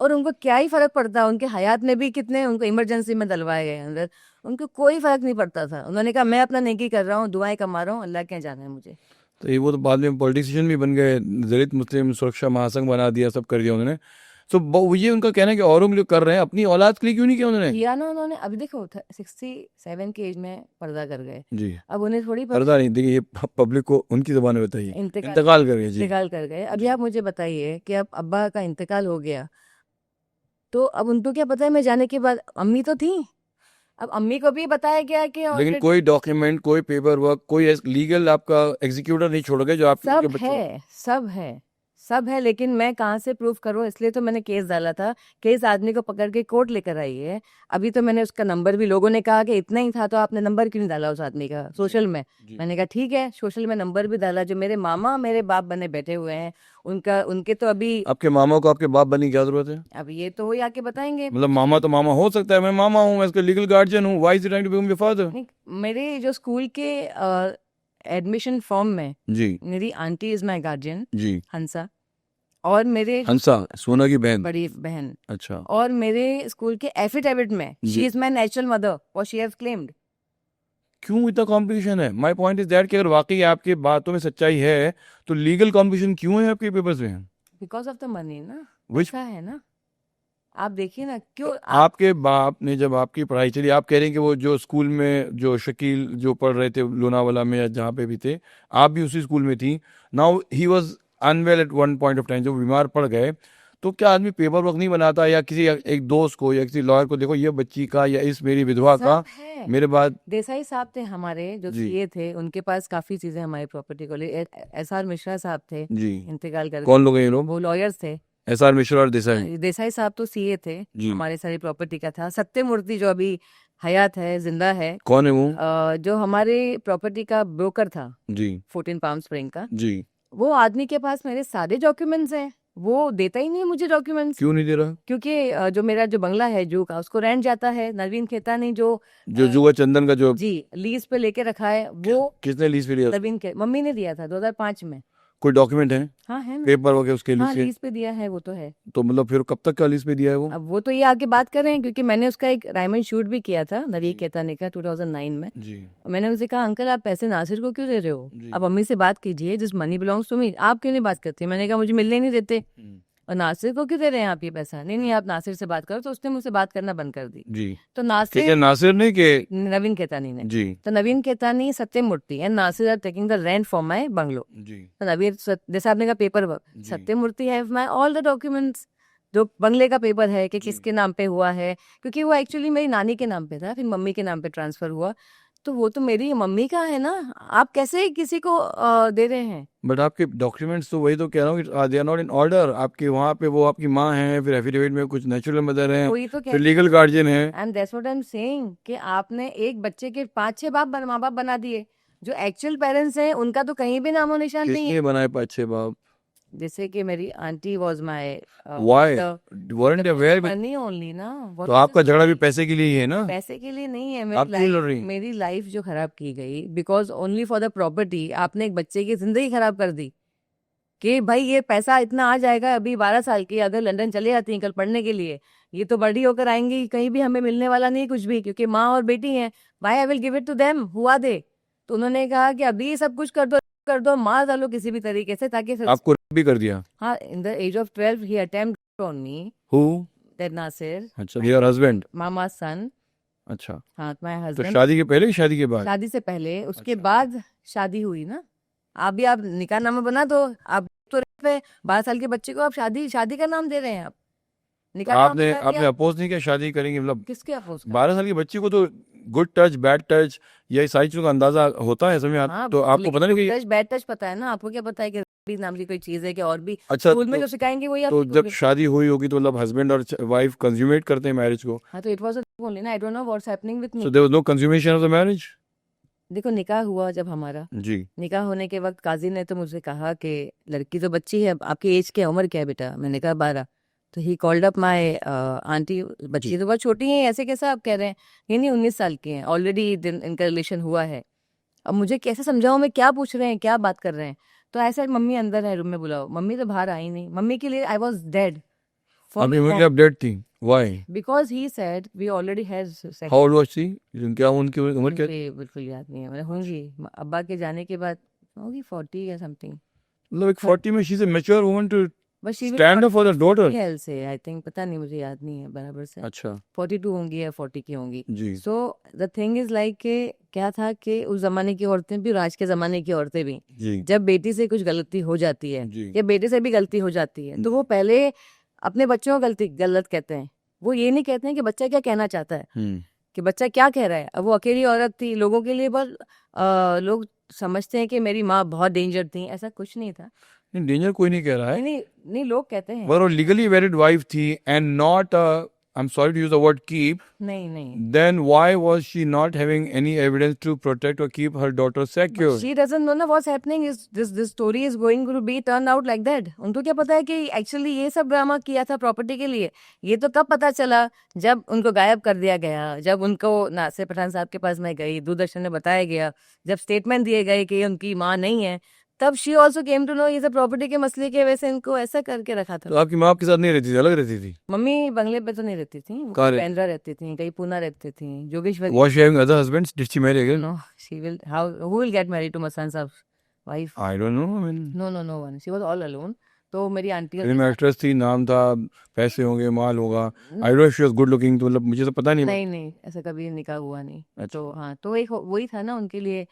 और उनको क्या ही फर्क पड़ता है? उनके हयात में भी कितने उनको इमरजेंसी में डलवाए गए अंदर, उनको कोई फर्क नहीं पड़ता था। उन्होंने कहा मैं अपना नेकी कर रहा हूँ, दुआएं कमा रहा हूँ, अल्लाह क्या जाना है मुझे। तो ये वो तो बाद में पॉलिटिशियन भी बन गए, दलित मुस्लिम सुरक्षा महासंघ बना दिया, सब कर दिया उन्होंने। सो ये उनका कहना है कि औरों के लिए कर रहे हैं, अपनी औलाद के लिए क्यों नहीं किया उन्होंने? किया ना उन्होंने। अभी देखो 67 की एज में पर्दा कर गए, जी अब उन्हें थोड़ी पर्दा नहीं, देखिए ये पब्लिक को उनकी जबान में बताइए, इंतकाल इंतकाल कर गए। जी इंतकाल कर गए। अभी आप मुझे बताइए कि अब अब्बा का इंतकाल हो गया, तो अब उनको क्या पता है मैं जाने के बाद? अम्मी तो थी, अब अम्मी को भी बताया गया कि लेकिन कोई डॉक्यूमेंट, कोई पेपर वर्क, कोई लीगल आपका एग्जीक्यूटर नहीं छोड़ गए जो आपके सब बच्चों। है, सब है, सब है, लेकिन मैं कहाँ से प्रूफ करूं? इसलिए तो मैंने केस डाला था। केस आदमी को पकड़ के कोर्ट लेकर आई है। अभी तो मैंने उसका नंबर भी, लोगों ने कहा कि इतना ही था तो आपने नंबर क्यों नहीं डाला उस आदमी का सोशल में? जी मैंने कहा ठीक है, सोशल में नंबर भी डाला। जो मेरे मामा मेरे बाप बने बैठे हुए हैं, उनके तो अभी, आपके मामा को आपके बाप बनने की क्या जरूरत है? अब ये तो वही आके बताएंगे। मतलब मामा तो मामा हो सकता है, मैं मामा हूँ, मैं इसका लीगल गार्जियन हूँ, why is it trying to become your father? नहीं, मेरे जो स्कूल के एडमिशन फॉर्म में जी मेरी आंटी इज माई गार्जियन, जी हंसा, और मेरे हंसा सोना की बहन, बड़ी बहन, अच्छा और मेरे स्कूल के एफिडेविट में जी। She is my natural mother और शी हैव क्लेम्ड। क्यों इतना कॉम्पिटिशन है? माय पॉइंट इज दैट कि अगर वाकई आपके बातों में सच्चाई है तो लीगल कॉम्पिटिशन क्यों है आपके पेपर्स में? बिकॉज ऑफ द मनी ना, Which- पैसा है ना। आप देखिए ना क्यों आपके बाप ने जब आपकी पढ़ाई चली, आप कह रहे हैं कि वो जो स्कूल में जो शकील जो पढ़ रहे थे लोनावाला में या जहाँ पे भी थे, आप भी उसी स्कूल में थी। Now he was unwell at one point of time, जब बीमार पड़ गए तो क्या आदमी पेपर वर्क नहीं बनाता या किसी एक दोस्त को या किसी लॉयर को, देखो ये बच्ची का या इस मेरी विधवा का सब है। मेरे बाद देसाई साहब थे हमारे जो जी। सीए थे, उनके पास काफी चीजें हमारी प्रॉपर्टी को ले। एसआर मिश्रा साहब थे, जी। इंतकाल कर कौन लोग हैं ये लोग? वो लॉयर्स थे। एसआर मिश्रा और देसाई देसाई साहब तो सीए थे, जी। हमारे सारी प्रॉपर्टी का था। सत्यमूर्ति जो अभी हयात है, जिंदा है, कौन है वो? जो हमारे प्रॉपर्टी का ब्रोकर था जी 14 पाम स्प्रिंग का, जी। वो आदमी के पास मेरे सारे डॉक्यूमेंट्स हैं। वो देता ही नहीं है मुझे डॉक्यूमेंट्स, क्यों नहीं दे रहा? क्योंकि जो मेरा जो बंगला है जू का, उसको रेंट जाता है नवीन खेतानी जो जो जुआ चंदन का जो जी लीज पे लेके रखा है, वो किसने लीज पे लिया? नवीन के मम्मी ने दिया था 2005 में। कोई डॉक्यूमेंट है? हाँ है ना? पेपर वगैरह उसके हाँ लीज के? लीज पे दिया है, वो तो है। तो मतलब फिर कब तक का लीज पे दिया है वो? अब वो तो ये आगे बात कर रहे हैं, क्योंकि मैंने उसका एक रायमंड शूट भी किया था नवीन केतानी का 2009 में। जी और मैंने उनसे कहा अंकल आप पैसे नासिर को क्यों दे रहे हो? जी। आप मम्मी से बात कीजिए, जिस मनी बिलोंग्स टू मी। आप क्यों नहीं बात करती? मैंने कहा मुझे मिलने ही नहीं देते। और नासिर को क्यों दे रहे हैं आप ये पैसा? नहीं नहीं आप नासिर से बात करो। तो उसने मुझसे बात करना बंद कर दी। जी। तो ठीक है, नासिर नासिर ने के नवीन केतानी ने, जी तो Naveen Ketani Satyamurthy and Nasir are taking the rent for my bungalow. जी तो नवीन जैसे आपने कहा पेपर वर्क, जी। Satyamurthy have my all the documents, जो बंगले का पेपर है कि जी। किसके नाम पे हुआ है, क्योंकि वो एक्चुअली मेरी नानी के नाम पे था, फिर मम्मी के नाम पे ट्रांसफर हुआ। तो वो तो मेरी मम्मी का है ना, आप कैसे किसी को दे रहे हैं? बट आपके डॉक्यूमेंट्स तो वही तो कह रहा हूँ कि they are not in order. आपके वहाँ पे वो आपकी माँ है, फिर एफिडेविट में कुछ नेचुरल मदर है, वही तो फिर लीगल गार्जियन है। And that's what I am saying कि आपने एक बच्चे के 5-6 माँ बाप बना दिए। जो एक्चुअल पेरेंट्स हैं उनका तो कहीं भी नामो निशान नहीं है। किसने बनाए 5-6 बाप? जैसे कि मेरी aunty was my why weren't aware? Money only ना। What तो is आपका this? झगड़ा भी पैसे के लिए ही है ना? पैसे के लिए नहीं है। आप क्यों लड़ रही? मेरी लाइफ जो खराब की गई because only for the property. आपने एक बच्चे की जिंदगी खराब कर दी कि भाई ये पैसा इतना आ जाएगा। अभी 12 साल की अगर लंदन चले जाती हैं कल पढ़ने के लिए, ये तो बड़ी होकर आएंगी, कहीं भी हमें मिलने वाला नहीं कुछ भी, क्योंकि माँ और बेटी हैं। Why I will give it to them, हुआ दे। तो उन्होंने कहा कि अभी ये सब कुछ कर दो, मार डालो किसी भी तरीके से, ताकि आपको रेप भी कर दिया? हाँ, in the age of 12 he attempt on me, who? That Nasir, अच्छा, योर हस्बैंड? मामा सन। अच्छा, हाँ, माय तो हस्बैंड। शादी के पहले कि शादी के बाद? शादी से पहले, उसके अच्छा। बाद शादी हुई ना। आप निकाह नामा बना दो। आप तो 12 साल के बच्चे को आप शादी का नाम दे रहे हैं। आप तो निकाह नामा आपने बना आपने दिया। अपोज नहीं किया शादी करेंगे? मतलब किसके अपोज कर? 12 साल की बच्ची को तो गुड टच बैड टच ये सारी चीजों का अंदाजा होता है समझ? हाँ, तो आपको पता नहीं कि टच बैड टच पता है ना। आपको क्या पता है कि रबी नाम की कोई चीज है कि और भी अच्छा स्कूल में जो सिखाएंगे वही आप तो जब सीखोगे। शादी हुई होगी तो मतलब हस्बैंड और वाइफ कंज्यूमेट करते हैं मैरिज को? हाँ, तो इट वाज ओनली ना, I don't know what's happening with so me. There was no consummation of the marriage? देखो निकाह हुआ जब हमारा, जी निकाह होने के वक्त काजी ने तो मुझसे कहा कि लड़की तो बच्ची है, आपकी एज क्या है, उम्र क्या है बेटा? मैंने कहा 12। तो he called up my aunty, बच्ची जी। तो बहुत छोटी है, ऐसे कैसा आप कह रहे हैं? ये नहीं 19 साल की हैं ऑलरेडी, इनका रिलेशन हुआ है। अब मुझे कैसे समझाऊं मैं, क्या पूछ रहे हैं, क्या बात कर रहे हैं? तो ऐसा मम्मी अंदर है, रूम में बुलाओ। मम्मी तो बाहर आई नहीं। मम्मी के लिए आई वाज डेड अभी मुझे अपडेट थी why? Because he said we already has sex. How old was she? क्या उनकी उम्र क्या? मुझे बिल्कुल याद नहीं है। मतलब होंगी अब्बा के जाने के बाद होगी 40 या समथिंग, मतलब एक 40 में she is a mature woman to बस she stand up for the daughter. Health से आई थिंक, पता नहीं, मुझे याद नहीं है बराबर से। अच्छा 42 होंगी या 40 की होंगी। जी so the thing is like के क्या था कि उस जमाने की औरतें भी और आज के जमाने की औरतें भी, जी जब बेटी से कुछ गलती हो जाती है जी या बेटे से भी गलती हो जाती है, तो वो पहले अपने बच्चों को गलत कहते हैं। वो ये नहीं कहते हैं कि बच्चा क्या कहना चाहता है, कि बच्चा क्या कह रहा है। अब वो अकेली औरत थी, लोगों के लिए बस लोग समझते हैं कि मेरी माँ बहुत डेंजर थी, ऐसा कुछ नहीं था। नहीं डेंजर कोई नहीं कह रहा है, नहीं नहीं लोग कहते हैं। पर वो लीगली मैरिड वाइफ थी and not I am sorry to use the word keep, नहीं नहीं, then why was she not having any evidence to protect or keep her daughter secure? she doesn't know ना what's happening is this story is going to be turned out like that। उनको क्या पता है कि एक्चुअली ये सब ड्रामा किया था प्रॉपर्टी के लिए। ये तो कब पता चला, जब उनको गायब कर दिया गया, जब उनको नासिर पठान साहब के पास मैं गई, दूरदर्शन में बताया गया, जब स्टेटमेंट दिए गए कि ये उनकी माँ नहीं है, तब she also came to know ये सब प्रॉपर्टी के मसले की वजह से इनको ऐसा करके रखा तो था। आपकी माँ आपके साथ नहीं रहती थी, अलग रहती थी? मम्मी बंगले पे तो नहीं रहती थी, वो कहाँ पेंड्रा रहती थी, कहीं पूना रहती थी, Jogeshwari. Was she having other husbands? Did she marry again? No, she will, how, who will get married to Mastan Saab's wife? I don't no, I mean No one. She was all alone. तो मेरी आंटी फिल्म एक्ट्रेस थी, नाम था, पैसे होंगे, माल होगा, आई don't no she was good looking, तो मतलब मुझे तो पता नहीं। नहीं ऐसा कभी निकाह हुआ नहीं। अच्छा। तो हाँ, तो एक वही था ना उनके लिए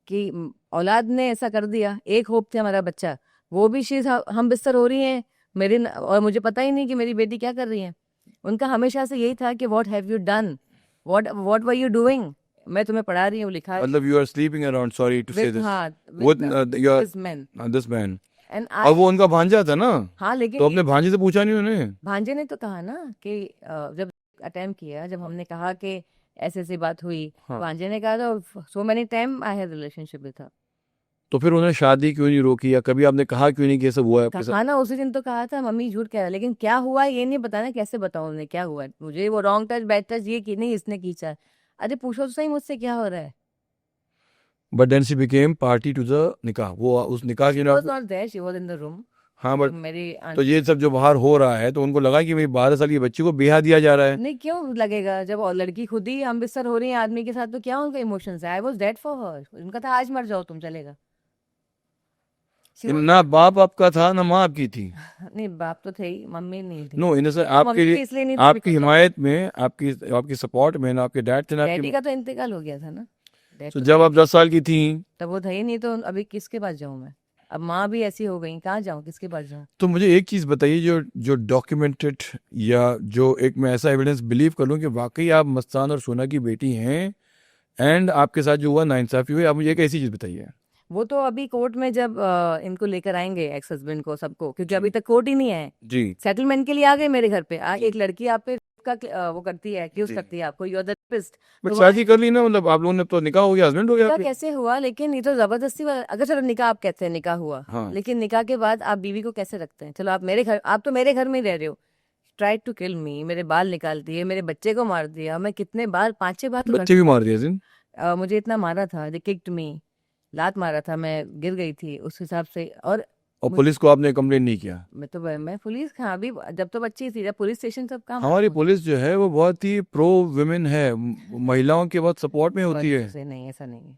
कि औलाद ने ऐसा कर दिया। एक होप थे हमारा बच्चा, वो भी शीज हम बिस्तर हो रही हैं और मुझे पता ही नहीं कि मेरी बेटी क्या कर रही है। उनका हमेशा से यही था कि what have you done, what were you doing, मैं तुम्हें पढ़ा रही हूँ, लिखा मतलब you are sleeping around, sorry to say this, हाँ with your this man this man, and और वो उनका भांजा था ना, हाँ, लेकिन तो अपने भांजे से पूछा नहीं उन्होंने? भांजे ने तो कहा ना कि जब अटेम्प्ट किया, जब हमने कहा कि ऐसे बात हुई, हाँ। भांजे ने कहा था so many time I had relationship with her. तो फिर उन्होंने शादी क्यों नहीं रोकी, या कभी आपने कहा क्यों नहीं कि ये सब हुआ है आपके साथ? कहा ना, उसी दिन तो कहा था मम्मी झूठ कह रहा है, लेकिन क्या हुआ ये नहीं बताना, कैसे बताऊं उन्हें क्या हुआ। मुझे वो रॉन्ग टच बैड टच ये की नहीं इसने खींचा, अरे पूछो तो सही मुझसे क्या हो रहा है। But then she became party to the nikah, वो उस निकाह की She was not there, she was in the room। हाँ, बट मेरी तो ये सब जो बाहर हो रहा है, तो उनको लगा कि भाई 12 साल की बच्ची को ब्याह दिया जा रहा है। नहीं, क्यों लगेगा, जब और लड़की खुद ही हम बिस्तर हो रही है आदमी के साथ, तो क्या उनका इमोशंस है। I was dead for her, उनका था आज मर जाओ तुम, चलेगा। She was- ना बाप आपका था ना माँ आपकी थी। नहीं, बाप तो थे ही, मम्मी नहीं थी। नो, इन आपके मम्मी लिए, भी इसलिए नहीं थी आपकी because of- हिमायत में, आपकी सपोर्ट में ना आपके डैड थे ना डैडी आपकी। का तो इंतकाल हो गया था ना। Dad तो तो जब आप 10 साल की थी, तब वो था ही नहीं, तो अभी किसके पास जाऊं मैं। अब माँ भी ऐसी हो गई, कहाँ जाऊं, किसके पास जाऊं। तो मुझे एक चीज़ बताइए, जो जो डॉक्यूमेंटेड, या जो एक मैं ऐसा एविडेंस बिलीव कर लूँ कि वाकई आप मस्तान और सोना की बेटी हैं, एंड आपके साथ जो हुआ नाइंसाफी हुई, आप मुझे एक ऐसी चीज़ बताइए। वो तो अभी कोर्ट में जब इनको लेकर आएंगे, एक्स हस्बैंड को, सबको, क्योंकि अभी तक कोर्ट ही नहीं है। जी। सेटलमेंट के लिए आ गए मेरे घर पे। एक लड़की आप पे वो करती है, एक्यूज जी। करती है आपको, you are the rapist. But शादी कर ली ना, मतलब आप लोगों ने तो निकाह हो गया, हस्बैंड हो गया निकाह आपके। कैसे हुआ, लेकिन ये तो जबरदस्ती वाला, अगर चलो निकाह आप कहते हैं निकाह हुआ, हाँ। लेकिन निकाह के बाद आप बीवी को कैसे रखते हैं। चलो आप तो मेरे घर में ही रह रहे हो, ट्राई टू किल मी, मेरे बाल निकाल दिए, मेरे बच्चे को मार दिया। मैं कितने बार, 5-6 बार तो बच्चे भी मार दिए जिन। मुझे इतना मारा था, दे किक्ड मी, लात मारा था, मैं गिर गई थी उस हिसाब से। और पुलिस को आपने कंप्लेंट नहीं किया? मैं पुलिस, हाँ, अभी जब तो बच्ची थी, जब पुलिस स्टेशन सब काम हमारी पुलिस जो है वो बहुत ही प्रो वुमेन है, महिलाओं के बहुत सपोर्ट में होती है। नहीं, ऐसा नहीं है,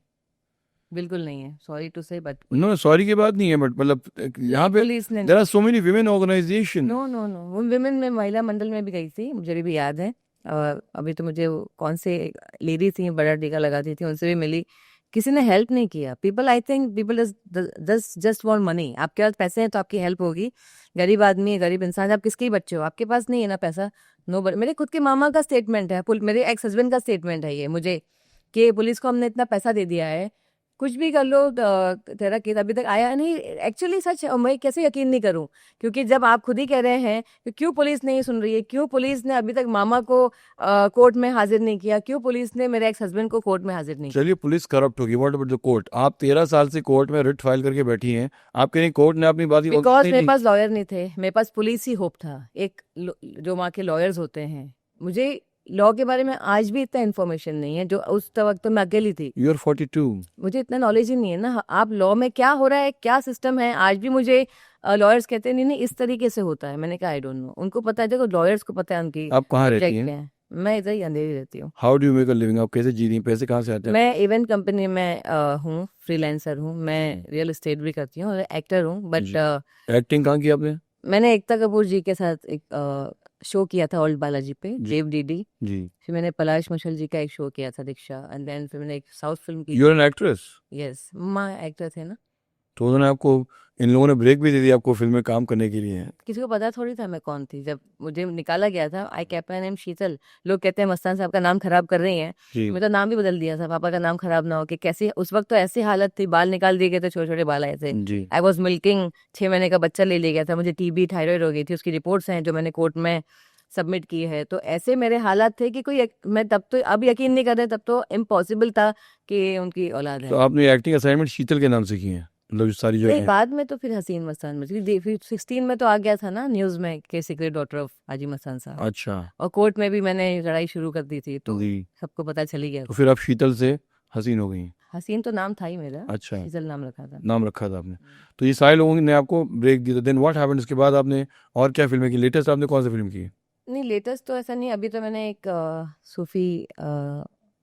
बिल्कुल नहीं है, सॉरी टू से, बट नो, सॉरी की बात नहीं है, बट मतलब यहाँ पे पुलिस ने there are so many women organisation. No वो विमेन में महिला मंडल में भी गई थी, मुझे भी याद है। अभी तो मुझे कौन से लेडी थी बड़ा टीका लगाती थी, उनसे भी मिली, किसी ने हेल्प नहीं किया। People, I think people just want money. आपके पास पैसे हैं तो आपकी हेल्प होगी। गरीब आदमी है, गरीब इंसान, आप किसके ही बच्चे हो, आपके पास नहीं है ना पैसा। नो, मेरे खुद के मामा का स्टेटमेंट है, मेरे एक्स हस्बैंड का स्टेटमेंट है ये मुझे, कि पुलिस को हमने इतना पैसा दे दिया है, कुछ भी कर लो, तेरा केस अभी तक आया नहीं। एक्चुअली सच है, मैं कैसे यकीन नहीं करूं, क्योंकि जब आप खुद ही कह रहे हैं कि क्यों पुलिस नहीं सुन रही है, क्यों पुलिस ने अभी तक मामा को कोर्ट में हाजिर नहीं किया, क्यों पुलिस ने मेरे एक्स हस्बैंड को कोर्ट में हाजिर नहीं किया। चलिए, पुलिस करप्ट होगी, व्हाट अबाउट द कोर्ट? आप 13 साल से कोर्ट में रिट फाइल करके बैठी हैं, आपके नहीं कोर्ट ने अपनी बात बिकॉज मेरे पास लॉयर नहीं थे, मेरे पास पुलिस ही होप था, एक जो वहाँ के लॉयर्स होते हैं। मुझे लॉ के बारे में आज भी इतना इन्फॉर्मेशन नहीं है, जो उस वक्त तो मैं अकेली थी। You are 42। मुझे इतना नॉलेज ही नहीं है ना, आप लॉ में क्या हो रहा है, क्या सिस्टम है। आज भी मुझे लॉयर्स कहते हैं नहीं इस तरीके से होता है। मैंने कहा आई डोंट नो, उनको पता है, देखो लॉयर्स को पता है उनकी। आप कहाँ रहती subject हैं? क्या है। मैं इधर ही अंधेरी रहती हूँ। How do you make a living? आप कैसे जी रही हैं? पैसे कहाँ से आते हैं? मैं इवेंट कंपनी में हूँ, फ्रीलांसर हूँ, मैं रियल एस्टेट भी करती हूँ और एक्टर हूँ। बट एक्टिंग कहाँ की आपने? मैंने एकता कपूर जी के साथ एक शो किया था ओल्ड बालाजी पे, देव डीडी। जी। फिर मैंने पलाश मुशल जी का एक शो किया था, दीक्षा, एंड देन फिर मैंने एक साउथ फिल्म की। You are an actress? Yes, माँ एक्टर थे ना। तो उन्होंने आपको, इन लोगों ने ब्रेक भी दे दिया आपको फिल्म में काम करने के लिए? किसी को पता थोड़ी था मैं कौन थी। जब मुझे निकाला गया था, आई केप्ट माय नेम शीतल। लोग कहते हैं मस्तान साहब का नाम खराब कर रही हैं, जी। मैं तो नाम भी बदल दिया था, पापा का नाम खराब ना हो। कि कैसी उस वक्त तो ऐसी हालत थी, बाल निकाल दिए गए थे, छोटे छोटे बाल आए थे। जी। आई वॉज मिल्किंग, 6 महीने का बच्चा ले लिया गया था, मुझे टीबी थायराइड हो गई थी, उसकी रिपोर्ट्स हैं जो मैंने कोर्ट में सबमिट की है। तो ऐसे मेरे हालात थे कि मैं तब तो, अब यकीन नहीं कर रहे, तब तो इम्पॉसिबल था कि उनकी औलाद तो है। आपने एक्टिंग असाइनमेंट शीतल के नाम से की है, मतलब जो सारी जो नहीं, है? बाद में तो फिर हसीन मस्तान में फिर 16 में तो आ गया था ना न्यूज में कि secret daughter of Haji Mastan साहब। अच्छा। और कोर्ट में भी मैंने लड़ाई शुरू कर दी थी, तो जी। सबको पता चल ही गया तो था। फिर आप शीतल से हसीन हो गई? हसीन तो नाम था ही मेरा, अच्छा, शीतल नाम रखा था। नाम रखा था आपने। तो ये सारे लोगों ने आपको ब्रेक दिया था, देन व्हाट हैपेंड? इसके बाद आपने और क्या फिल्में की? लेटेस्ट आपने कौन सी फिल्म की? नहीं, लेटेस्ट तो ऐसा नहीं, अभी तो मैंने एक सूफी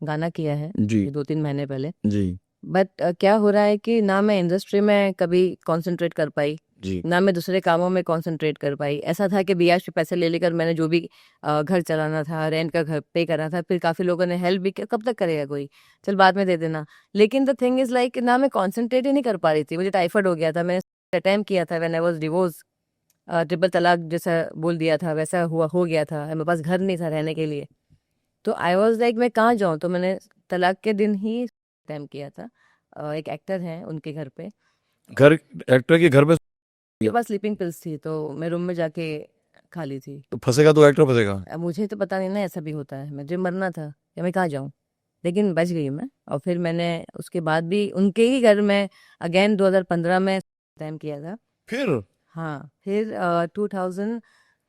गाना किया है जी 2-3 महीने पहले। जी बट क्या हो रहा है कि ना मैं इंडस्ट्री में कभी कंसंट्रेट कर पाई, जी ना मैं दूसरे कामों में कंसंट्रेट कर पाई। ऐसा था कि ब्याज पे पैसे ले लेकर मैंने जो भी घर चलाना था, रेंट का घर पे करना था, फिर काफ़ी लोगों ने हेल्प भी किया, कब तक करेगा कोई, चल बाद में दे देना। लेकिन द थिंग इज़ लाइक ना मैं कंसंट्रेट ही नहीं कर पा रही थी, मुझे टाइफाइड हो गया था, मैंने अटेम्प्ट किया था when I was divorce, triple तलाक जैसा बोल दिया था वैसा हुआ हो गया था, मेरे पास घर नहीं था रहने के लिए। तो आई वाज लाइक मैं कहाँ जाऊँ, तो मैंने तलाक के दिन ही अटेम्प्ट किया था। एक एक्टर हैं उनके घर पे, घर एक्टर के घर पे मेरे पास स्लीपिंग पिल्स थी तो मैं रूम में जाके खा ली थी। तो फंसेगा तो एक्टर फंसेगा। अब मुझे तो पता नहीं ना ऐसा भी होता है, मुझे मरना था या मैं कहाँ जाऊँ, लेकिन बच गई मैं। और फिर मैंने उसके बाद भी उनके ही घर में अगेन 2015 में टाइम किया था। फिर हाँ फिर 2020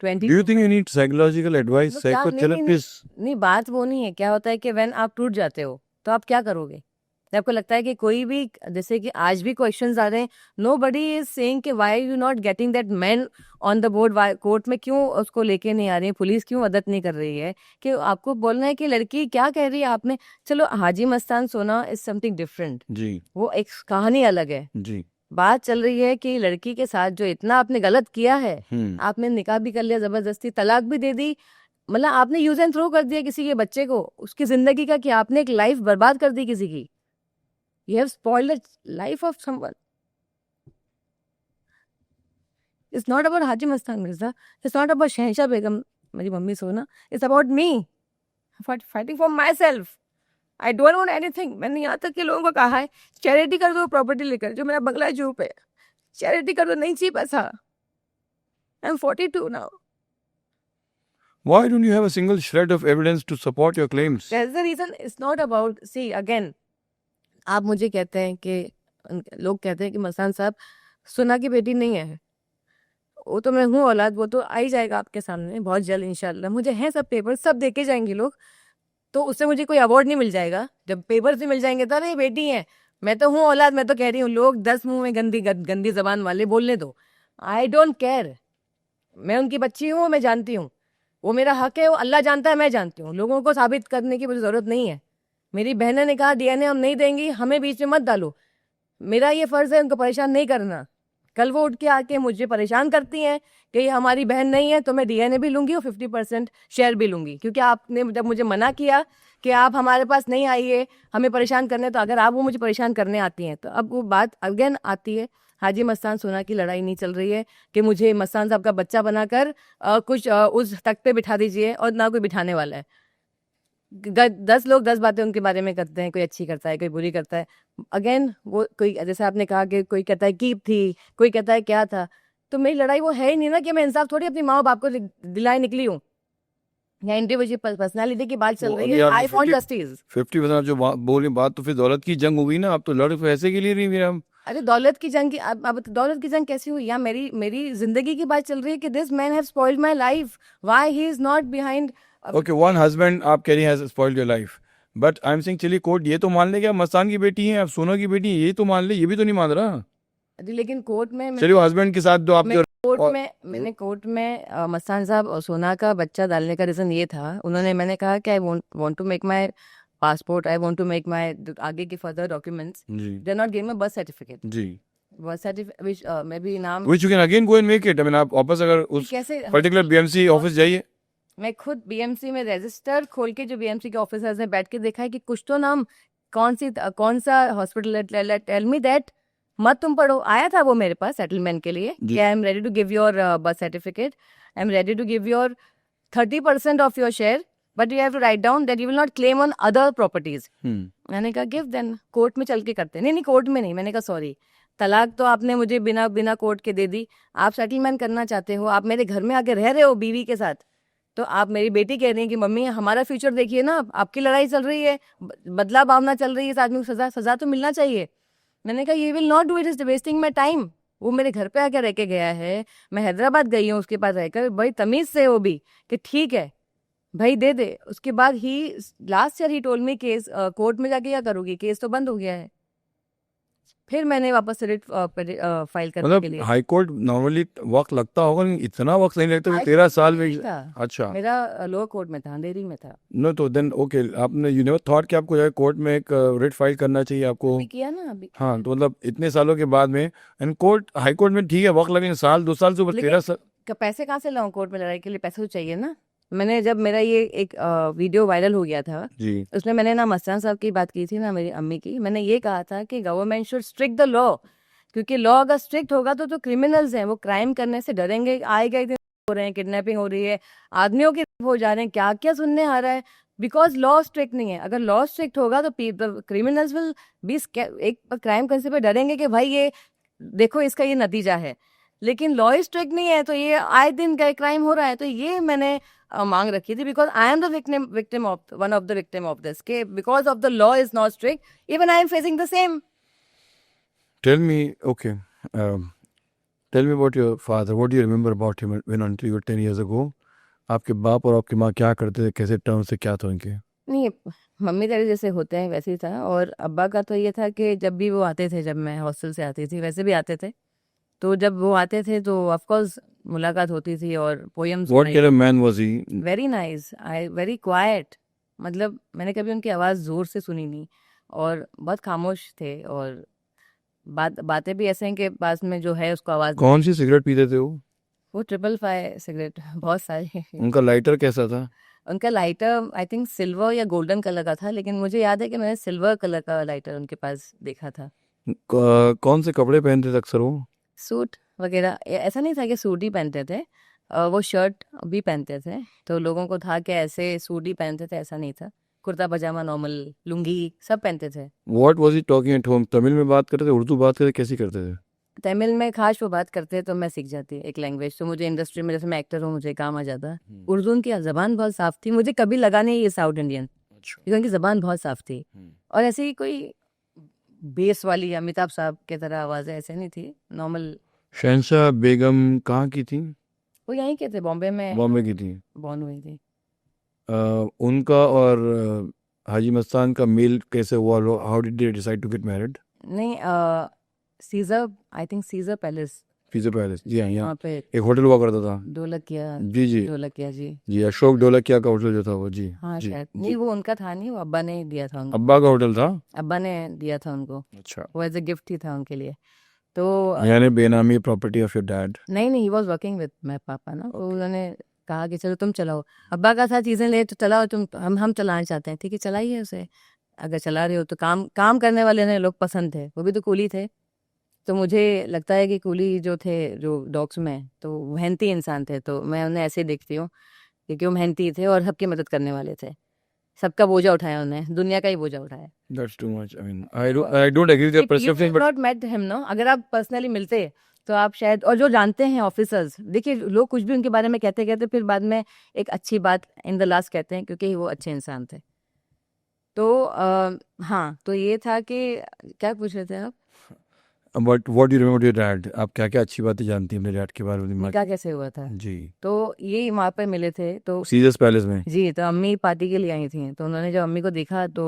do you think you need psychological advice, मतलब क्या, नहीं नहीं नहीं साइकोथेरेपिस्ट? नहीं, बात वो नहीं है। क्या होता है कि व्हेन आप टूट जाते हो तो आप क्या करोगे, जब आपको लगता है कि कोई भी, जैसे कि आज भी क्वेश्चंस आ रहे हैं, नो बडी इज सेइंग कि why you not getting that man on the board, court में क्यों उसको लेके नहीं आ रही है, पुलिस क्यों मदद नहीं कर रही है, कि आपको बोलना है कि लड़की क्या कह रही है आपने। चलो हाजी मस्तान सोना इज समथिंग डिफरेंट, जी वो एक कहानी अलग है। जी बात चल रही है कि लड़की के साथ जो इतना आपने गलत किया है, आपने निकाह भी कर लिया जबरदस्ती, तलाक भी दे दी, मतलब आपने यूज एंड थ्रो कर दिया किसी के बच्चे को, उसकी जिंदगी का, कि आपने एक लाइफ बर्बाद कर दी किसी की। You have spoiled the life of someone. It's not about Haji Mastan Mirza, it's not about शहनशाह बेगम, मेरी मम्मी सोना, it's about me fighting for my self. I don't want anything. मैंने यहाँ तक के लोगों को कहा है चैरिटी कर दो प्रॉपर्टी लेकर, जो मेरा बंगला है जू पे, चैरिटी कर दो, नहीं चाहिए पैसा। I am 42 now. Why don't you have a single shred of evidence to support your claims? That's the reason. It's not about, see again, आप मुझे कहते हैं कि लोग कहते हैं कि मस्तान साहब सुना की बेटी नहीं है, वो तो मैं हूँ औलाद, वो तो आ ही जाएगा आपके सामने बहुत जल्द इंशाल्लाह। मुझे हैं सब पेपर, सब देके जाएंगे लोग, तो उससे मुझे कोई अवार्ड नहीं मिल जाएगा। जब पेपर्स भी मिल जाएंगे तो नहीं बेटी है, मैं तो हूँ औलाद, मैं तो कह रही हूँ। लोग 10 मुंह में गंदी जबान वाले बोलने दो, आई डोंट केयर। मैं उनकी बच्ची हूँ, मैं जानती हूँ, वो मेरा हक है, वो अल्लाह जानता है, मैं जानती हूँ। लोगों को साबित करने की मुझे ज़रूरत नहीं है। मेरी बहनें ने कहा डीएनए हम नहीं देंगी, हमें बीच में मत डालो। मेरा ये फ़र्ज़ है उनको परेशान नहीं करना। कल वो उठ के आके मुझे परेशान करती हैं कि ये हमारी बहन नहीं है, तो मैं डीएनए भी लूँगी और 50% शेयर भी लूँगी, क्योंकि आपने जब मुझे मना किया कि आप हमारे पास नहीं आइए हमें परेशान करने, तो अगर आप वो मुझे परेशान करने आती हैं, तो अब वो बात अगेन आती है, हाजी मस्तान सोना की लड़ाई नहीं चल रही है कि मुझे मस्तान साहब का बच्चा बनाकर कुछ उस तख्त पे बिठा दीजिए, और ना कोई बिठाने वाला है। 10 लोग 10 बातें उनके बारे में करते हैं, कोई अच्छी करता है, कोई बुरी करता है। अगेन वो कोई, जैसे आपने कहा कि कोई कहता है कीप थी, कोई कहता है क्या था, तो मेरी लड़ाई वो है ही नहीं ना कि मैं इंसाफ थोड़ी अपनी माँ बाप को दिलाए निकली हूँ। या इंडिविजुअल पर्सनालिटी की बात चल रही है। I want justice. 50% जो बोली बात, तो फिर दौलत की जंग हुई ना, आप तो लड़ पैसे के लिए रही फिर हम। अरे दौलत की जंग की, अब दौलत की जंग कैसी हुई? या मेरी जिंदगी की बात चल रही है कि this man have spoiled my life, why he is not behind. Okay, one husband आप कह रही has spoiled your life, but I am saying चलिए कोर्ट ये तो मान ले कि आप मस्तान की बेटी हैं, आप सोना की बेटी हैं, ये तो मान ले, ये भी तो नहीं मान रहा। लेकिन कोर्ट में चलिए हस्बैंड के साथ जो आपके मैंने कोर्ट में मस्तान साहब और सोना का बच्चा डालने का रीज़न ये था, मैंने कहा कि I want to make my passport, I want to make my आगे के फर्दर डॉक्यूमेंट्स, जी they are not giving my birth certificate. जी, बर्थ सर्टिफिकेट मैं भी नाम which you can again go and make it. I mean आप वापस अगर उस कैसे, पर्टिकुलर बीएमसी ऑफिस जाइए। मैं खुद बीएमसी में रजिस्टर खोल के जो बीएमसी के ऑफिसर्स ने बैठ के देखा है कि कुछ तो नाम, कौन सा हॉस्पिटल, टेल मी दैट, मत तुम पढ़ो। आया था वो मेरे पास सेटलमेंट के लिए कि I am ready to give your birth certificate, I am ready to give your 30% of your share, but you have to write down that you will not claim on other properties. मैंने कहा गिव देन, कोर्ट में चल के करते। नहीं कोर्ट में नहीं। मैंने कहा सॉरी, तलाक तो आपने मुझे बिना कोर्ट के दे दी, आप सेटलमेंट करना चाहते हो, आप मेरे घर में आके रह रहे हो बीवी के साथ, तो आप मेरी बेटी कह रही है कि मम्मी हमारा फ्यूचर देखिए ना, आपकी लड़ाई चल रही है, बदला भावना चल रही है, इस आदमी को सजा तो मिलना चाहिए। मैंने कहा ये will not do, it is wasting my time. वो मेरे घर पे आकर रह के गया है, मैं हैदराबाद गई हूँ उसके पास रहकर, बड़ी तमीज से वो भी कि ठीक है भाई दे दे। उसके बाद ही last year he told me case court में जाके क्या करोगी, केस तो बंद हो गया है। फिर मैंने वापस से रिट फाइल करने के मतलब लिए हाई कोर्ट नॉर्मली वक्त लगता होगा, लेकिन इतना वक्त नहीं लगता कि हाई 13 कोर्ट साल में नहीं में। था, अच्छा। मेरा लोअर कोर्ट में था, अंधेरी में था। नो तो देन ओके, आपने यू नेवर थॉट कि आपको जाके कोर्ट में एक रिट फाइल करना चाहिए आपको? अभी किया ना, अभी किया। हाँ, तो मतलब इतने सालों के बाद में, एंड कोर्ट हाई कोर्ट में ठीक है वक्त लगेगा, साल 2 साल से ऊपर, लेकिन 13 साल। पैसे कहाँ से लाऊं कोर्ट में लड़ाई के लिए? पैसे तो चाहिए ना। मैंने जब मेरा ये एक वीडियो वायरल हो गया था, जी। उसमें मैंने ना मस्तान साहब की बात की थी ना, मेरी अम्मी की। मैंने ये कहा था कि government should strict the law, क्योंकि लॉ अगर स्ट्रिक्ट होगा तो क्रिमिनल्स हैं वो क्राइम करने से डरेंगे। आएगा एक दिन हो रहे हैं, किडनैपिंग हो रही है, आदमियों के हो जा रहे हैं, क्या क्या सुनने आ रहा है, बिकॉज लॉ स्ट्रिक्ट नहीं है। अगर लॉ स्ट्रिक्ट होगा तो क्रिमिनल्स विल बी, एक क्राइम करने से डरेंगे कि भाई ये देखो इसका ये नतीजा है। लेकिन लॉ स्ट्रिक्ट नहीं है तो ये आए दिन का क्राइम हो रहा है। तो ये मैंने मांग रखी थी, because I am the victim of one of the victim of this, के because of the law is not strict even I am facing the same. Tell me, okay, tell me about your father, what do you remember about him when until you were 10 years ago? आपके बाप और आपकी माँ क्या करते थे, कैसे टर्म से क्या था उनके? नहीं, मम्मी डैडी जैसे होते हैं वैसे ही था। और अब्बा का तो ये था कि जब भी वो आते थे, जब मैं हॉस्टल से आती थी वैसे भी आते थे, तो जब वो आते थे तो ऑफ कोर्स मुलाकात होती थी और poems what kind of man was he? Very nice, I very quite. मतलब मैंने कभी उनकी आवाज़ ज़ोर से सुनी नहीं, और बहुत खामोश थे। और बातें भी ऐसे हैं कि पास में जो है उसको आवाज़ कौन सी सिगरेट पीते थे वो 555 सिगरेट बहुत सारे। उनका लाइटर कैसा था? उनका लाइटर आई थिंक सिल्वर या गोल्डन कलर का था, लेकिन मुझे याद है कि मैंने सिल्वर कलर का लाइटर उनके पास देखा था। कौन से कपड़े पहनते थे अक्सर वो? सूट वगैरह, ऐसा नहीं था कि सूट ही पहनते थे, वो शर्ट भी पहनते थे। तो लोगों को था कि ऐसे सूट ही पहनते थे, ऐसा नहीं था। कुर्ता पजामा, नॉर्मल लुंगी सब पहनते थे। What was he talking at home? Tamil में बात करते थे, उर्दू बात करते थे, कैसी करते थे? तमिल में खास वो बात करते तो मैं सीख जाती एक लैंग्वेज, तो मुझे इंडस्ट्री में जैसे मैं एक्टर हूँ मुझे काम आ जाता। उर्दू उनकी ज़बान बहुत साफ थी, मुझे कभी लगा नहीं ये साउथ इंडियन, क्योंकि उनकी ज़बान बहुत साफ थी। और ऐसे ही कोई बेस वाली अमिताभ साहब की तरह आवाज़ ऐसे नहीं थी, नॉर्मल। शहंशाह बेगम कहाँ की थी? वो यहीं के थे, बॉम्बे में बॉम्बे की थी। बॉर्न हुई थी। उनका और हाजी मस्तान का मेल कैसे हुआ? How did they decide to get married? नहीं, Caesar, I think Caesar palace, फीजर पैलेस, जी हाँ, यहाँ वहाँ पे एक होटल हुआ करता था। ढोलकिया, जी जी ढोलकिया जी। जी, अशोक ढोलकिया का होटल जो था वो, जी हाँ जी शायद जी। नहीं, वो उनका था नहीं, वो अब्बा ने दिया था उनको। अब्बा का होटल था? अब्बा ने दिया था उनको, अच्छा। वो एज ए गिफ्ट ही था उनके लिए। तो यानी बेनामी प्रॉपर्टी ऑफ योर डैड? नहीं नहीं, he was working with my पापा ना, तो उन्होंने कहा कि चलो तुम चलाओ। अब्बा का था चीज़ें ले तो चलाओ तुम, हम चलाना चाहते हैं, ठीक है चलाइए उसे, अगर चला रहे हो तो। काम करने वाले ने लोग पसंद थे, वो भी तो कूली थे। तो मुझे लगता है कि कूली जो थे, जो डॉग्स में, तो मेहनती इंसान थे, तो मैं उन्हें ऐसे देखती हूँ क्योंकि वो मेहनती थे और सबकी मदद करने वाले थे। सबका बोझा उठाया उन्हें, दुनिया का ही बोझा उठाया। That's too much, I mean I don't agree with your perception, but not met him no, अगर आप पर्सनली मिलते तो आप शायद, और जो जानते हैं ऑफिसर्स, देखिए लोग कुछ भी उनके बारे में कहते कहते फिर बाद में एक अच्छी बात इन द लास्ट कहते हैं, क्योंकि वो अच्छे इंसान थे। तो हाँ, तो ये था कि क्या पूछ रहे थे आप? But what do you remember your dad? आप क्या क्या अच्छी बातें जानती हैं अपने डैड के बारे में? निकाह कैसे हुआ था? जी, तो ये वहाँ पे मिले थे, तो सीजर्स पैलेस में। जी, तो अम्मी पार्टी के लिए आई थी, तो उन्होंने जब अम्मी को देखा तो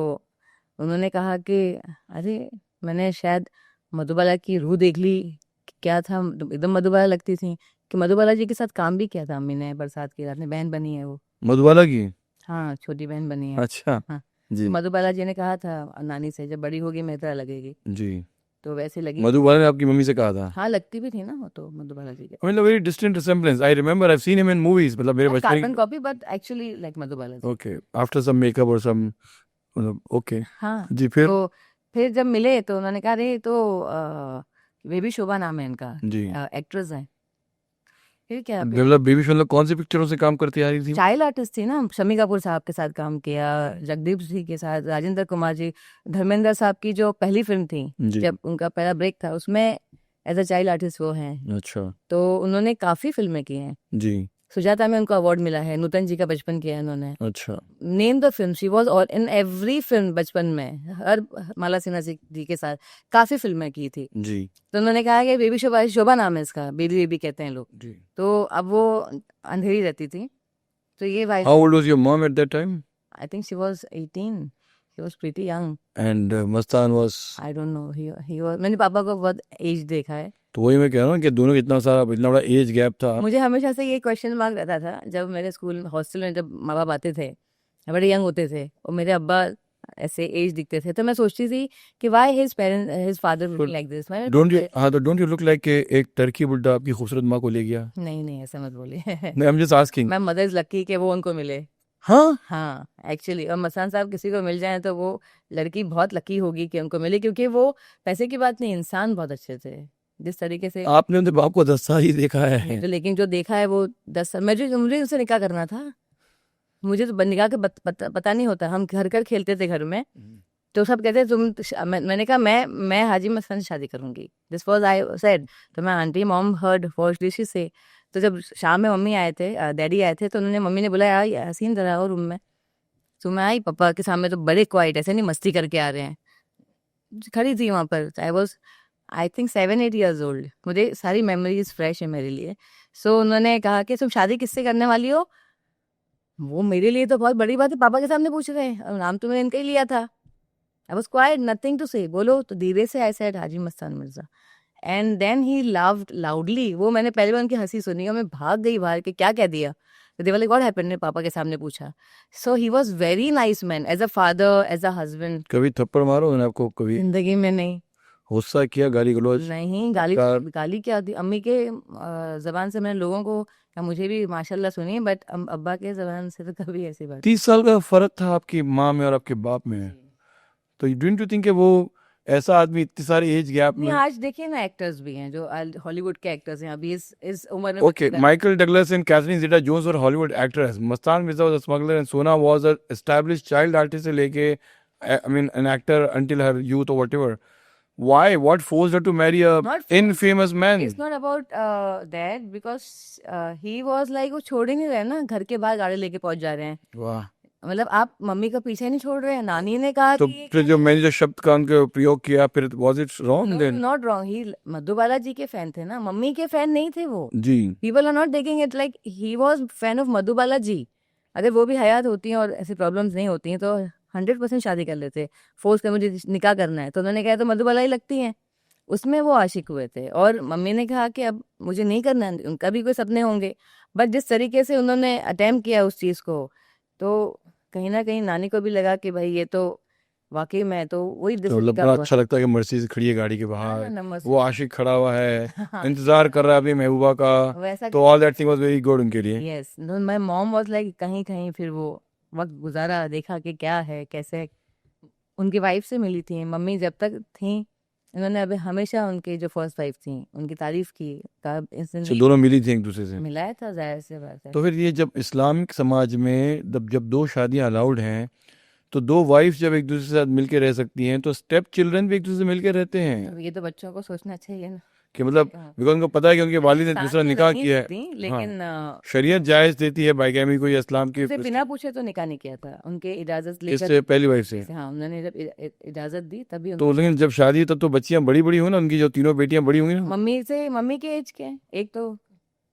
उन्होंने कहा कि अरे मैंने शायद मधुबाला की रूह देख ली, क्या था, एकदम मधुबाला लगती थी। कि मधुबाला जी के साथ काम भी किया था अम्मी ने, बरसात की रात में, बहन बनी है वो। मधुबाला की? हाँ, छोटी बहन बनी है। अच्छा। हाँ, जी मधुबाला जी ने कहा था नानी से, जब बड़ी होगी मेरी तरह लगेगी, जी। तो वैसे लगी। मधुबाला ने आपकी मम्मी से कहा था? हाँ, लगती भी थी ना वो तो मधुबाला जी के। मतलब very distant resemblance, I remember I have seen him in movies, मतलब मेरे बचपन carbon copy, but actually like Madhubala ji. Okay, after some makeup और सम, मतलब ओके। हाँ, जी, फिर? तो फिर जब मिले तो उन्होंने कहा अरे तो बेबी शोभा नाम है इनका, जी। एक्ट्रेस है। फिर क्या, मतलब बेबी मतलब कौन सी पिक्चरों से काम करती आ रही थी? चाइल्ड आर्टिस्ट थी ना, शम्मी कपूर साहब के साथ काम किया, जगदीप जी के साथ, राजेंद्र कुमार जी, धर्मेंद्र साहब की जो पहली फिल्म थी, जी। जब उनका पहला ब्रेक था, उसमें एज अ चाइल्ड आर्टिस्ट वो हैं। अच्छा। तो उन्होंने काफ़ी फिल्में की हैं। जी। सुजाता में उनको अवार्ड मिला है, नूतन जी का बचपन किया है उन्होंने। अच्छा। Name the film, she was और इन एवरी फिल्म, बचपन में हर माला सिन्हा जी के साथ काफ़ी फिल्में की थी। जी तो उन्होंने कहा कि बेबी शोभा, शोभा नाम है इसका, बेबी बेबी कहते हैं लोग। जी। तो अब वो अंधेरी रहती थी, तो ये wife, how old was your mom at that time? I think she was 18, He was pretty young. And Mastan was, I don't know. He was. मैंने पापा को बहुत एज देखा है. तो वही मैं कह रहा हूँ कि दोनों का इतना बड़ा एज गैप था. मुझे हमेशा से ये क्वेश्चन मार्क रहता था जब मेरे स्कूल हॉस्टल में, जब माँ बाप आते थे, बड़े यंग होते थे और मेरे अब्बा ऐसे एज दिखते थे, तो मैं सोचती थी कि why his father looking like this. Don't you look like एक टर्की बुड्ढा आपकी खूबसूरत माँ को ले गया? नहीं ऐसा मत बोलिए. नहीं, आई एम जस्ट आस्किंग. मैं मदर इज लकी कि वो उनको मिले. हाँ, एक्चुअली. और मस्तान साहब किसी को मिल जाए तो वो लड़की बहुत लकी होगी कि उनको मिले, क्योंकि वो पैसे की बात नहीं, इंसान बहुत अच्छे थे. जिस तरीके से आपने उनके बाप को 10 साल ही देखा है. तो, लेकिन जो देखा है वो 10 साल. मुझे उससे निकाह करना था. मुझे तो निकाह के पता नहीं होता. हम घर खेलते थे घर में, तो सब कहते मैंने कहा मैं हाजी मस्तान से शादी करूंगी. This was I said. तो मैं aunty mom heard what did she से. तो जब शाम में मम्मी आए थे, डैडी आए थे, तो उन्होंने मम्मी ने बुलाया, हसीन जरा और रूम में. तो मैं आई, पापा के सामने तो बड़े क्वाइट, ऐसे नहीं मस्ती करके आ रहे हैं. खड़ी थी वहाँ पर. I think 7-8 years old. मुझे सारी मेमोरीज फ्रेश है मेरे लिए. सो उन्होंने कहा कि तुम शादी किससे करने वाली हो. वो मेरे लिए तो बहुत बड़ी बात है, पापा के सामने पूछ रहे हैं. नाम तो मैंने इनका ही लिया था. I was quite, nothing to say. बोलो तो धीरे से I said Haji Mastan Mirza. And then he laughed loudly. वो मैंने पहली बार उनकी हंसी सुनी और मैं भाग गई बाहर के क्या कह दिया. तो they were like what happened, ने पापा के सामने पूछा. So he was very nice man, as a father, as a husband. कभी थप्पड़ मारो उन्होंने आपको? कभी जिंदगी में नहीं. गुस्सा किया, गाली गलौज? नहीं, गाली क्या थी. अम्मी के जबान से मैंने लोगों को कहा, मुझे भी माशाल्लाह सुनी, बट अब्बा के जबान से तो कभी ऐसी बात. 30 साल का फर्क था आपकी माँ में और आपके बाप में. तो डोंट यू थिंक कि वो ऐसा आदमी इतनी सारी एज गैप में? आज देखिए ना, एक्टर्स भी हैं जो हॉलीवुड के एक्टर्स हैं अभी इस उम्र में. Okay, Michael Douglas and Catherine Zeta-Jones were Hollywood actors. Mastan Mirza was a smuggler and Sona was an established child artist से लेके, I mean, an actor until her youth or whatever. Why? What forced her to marry a infamous man? It's not about that, because he was like, वो छोड़ ही नहीं रहे ना, घर के बाहर गाड़ी लेके पहुंच जा रहे हैं. वाह. मतलब आप मम्मी का पीछे नहीं छोड़ रहे हैं. नानी ने कहा तो कि फिर जो मैंने जो शब्द का उनके प्रयोग किया, फिर was it wrong then? Not wrong. He Madhubala ji के फैन थे ना, मम्मी के फैन नहीं थे वो. जी. People are not taking it like he was fan of Madhubala ji. अगर वो भी हयात होती हैं और ऐसी प्रॉब्लम्स नहीं होती हैं तो 100% शादी कर लेते. फोर्स कर मुझे निकाह करना है, तो उन्होंने कहा तो मधुबाला ही लगती हैं. उसमें वो आशिक हुए थे. और मम्मी ने कहा कि अब मुझे नहीं करना है, उनका भी कोई सपने होंगे. बट जिस तरीके से उन्होंने अटेम्प्ट किया उस चीज़ को, तो कहीं ना कहीं नानी को भी लगा कि भाई ये तो वाकई में तो वही. तो मतलब बड़ा अच्छा लगता है कि मर्सिडीज खड़ी है गाड़ी के बाहर, वो आशिक खड़ा हुआ है, इंतजार कर रहा है अपनी महबूबा का. वैसा. तो all that thing was very good उनके लिए. Yes, my mom was like, कहीं कहीं फिर वो वक्त गुजारा, देखा कि क्या है कैसे. उनकी वाइफ से मिली थी मम्मी जब तक थी. उन्होंने अभी हमेशा उनके जो फर्स्ट वाइफ थी उनकी तारीफ की. दोनों मिली थी एक दूसरे से? मिलाया था, जाहिर सी बात है. तो फिर ये जब इस्लामिक समाज में जब 2 शादियां अलाउड हैं, तो 2 वाइफ जब एक दूसरे के साथ मिलके रह सकती हैं, तो स्टेप चिल्ड्रन भी एक दूसरे से मिलके रहते हैं. ये तो बच्चों को सोचना चाहिए ना कि मतलब बिकॉज उनको पता है कि उनके वालिद ने दूसरा निकाह किया है. लेकिन शरीयत जायज देती है बाइगैमी को, इस्लाम की. बिना पूछे तो निकाह नहीं किया था, उनके इजाजत लेकर. इससे पहली वाइफ से? हाँ, उन्होंने जब इजाजत दी तभी. तो लेकिन जब शादी तब तो बच्चियां बड़ी बड़ी हो ना, उनकी जो 3 बेटियां बड़ी होंगी ना. मम्मी के एज के, एक तो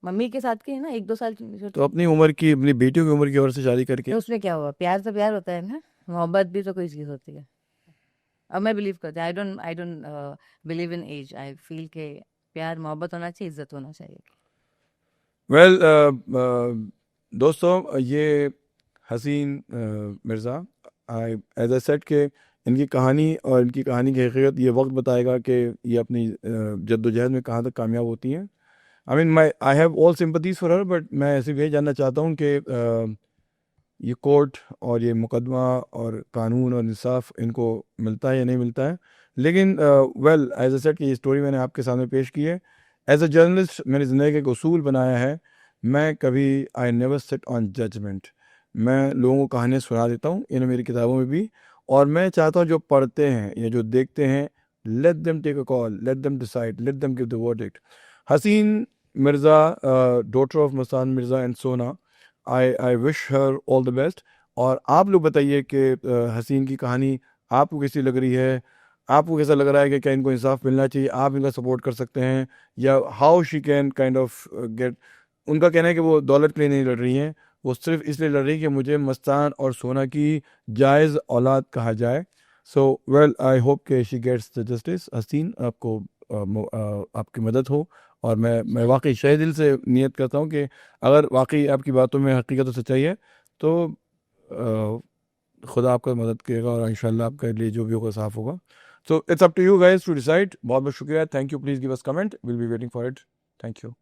मम्मी के साथ के है ना, 1-2 साल. तो अपनी उम्र की, अपनी बेटियों की उम्र की औरत से शादी करके, तो उसमें क्या हुआ. प्यार तो प्यार होता है ना, मोहब्बत भी तो कोई चीज होती है. अब मैं बिलीव करती हूँ, I don't believe in age. I feel के प्यार मोहब्बत होना चाहिए, इज्जत होना चाहिए. वेल दोस्तों, ये हसीन मिर्ज़ा, एज आई सेड के इनकी कहानी और इनकी कहानी की हकीकत ये वक्त बताएगा कि ये अपनी जद्दोजहद में कहाँ तक कामयाब होती हैं. I have all sympathies for her, but मैं सिर्फ यही जानना चाहता हूँ कि ये कोर्ट और ये मुकदमा और कानून और इंसाफ इनको मिलता है या नहीं मिलता है. लेकिन वेल एज आई सेड कि ये स्टोरी मैंने आपके सामने पेश की है. एज अ जर्नलिस्ट मैंने ज़िंदगी का एक उसूल बनाया है, मैं कभी I never sit on judgement. मैं लोगों को कहानियाँ सुना देता हूँ, इन मेरी किताबों में भी. और मैं चाहता हूँ जो पढ़ते हैं या जो देखते हैं, let them take a call, let them decide, let them give the verdict. Haseen Mirza, daughter of Mastan Mirza and Sona, I wish her all the best. और आप लोग बताइए कि हसीन की कहानी आपको कैसी लग रही है, आपको कैसा लग रहा है कि क्या इनको इंसाफ मिलना चाहिए, आप इनका सपोर्ट कर सकते हैं, या how she can kind of get. उनका कहना है कि वो दौलत के लिए नहीं लड़ रही हैं, वो सिर्फ इसलिए लड़ रही कि मुझे मस्तान और सोना की जायज़ औलाद कहा जाए। सो वेल आई होप कि शी गेट्स द जस्टिस। हसीन, आपको आपकी मदद हो, और मैं वाकई शहे दिल से नियत करता हूँ कि अगर वाकई आपकी बातों में हकीकत और सच्चाई है तो खुदा आपका मदद करेगा और इंशाल्लाह आपके लिए जो भी होगा साफ होगा। So it's up to you guys to decide. बहुत बहुत शुक्रिया, thank you, please give us comment, will be waiting for it, thank you.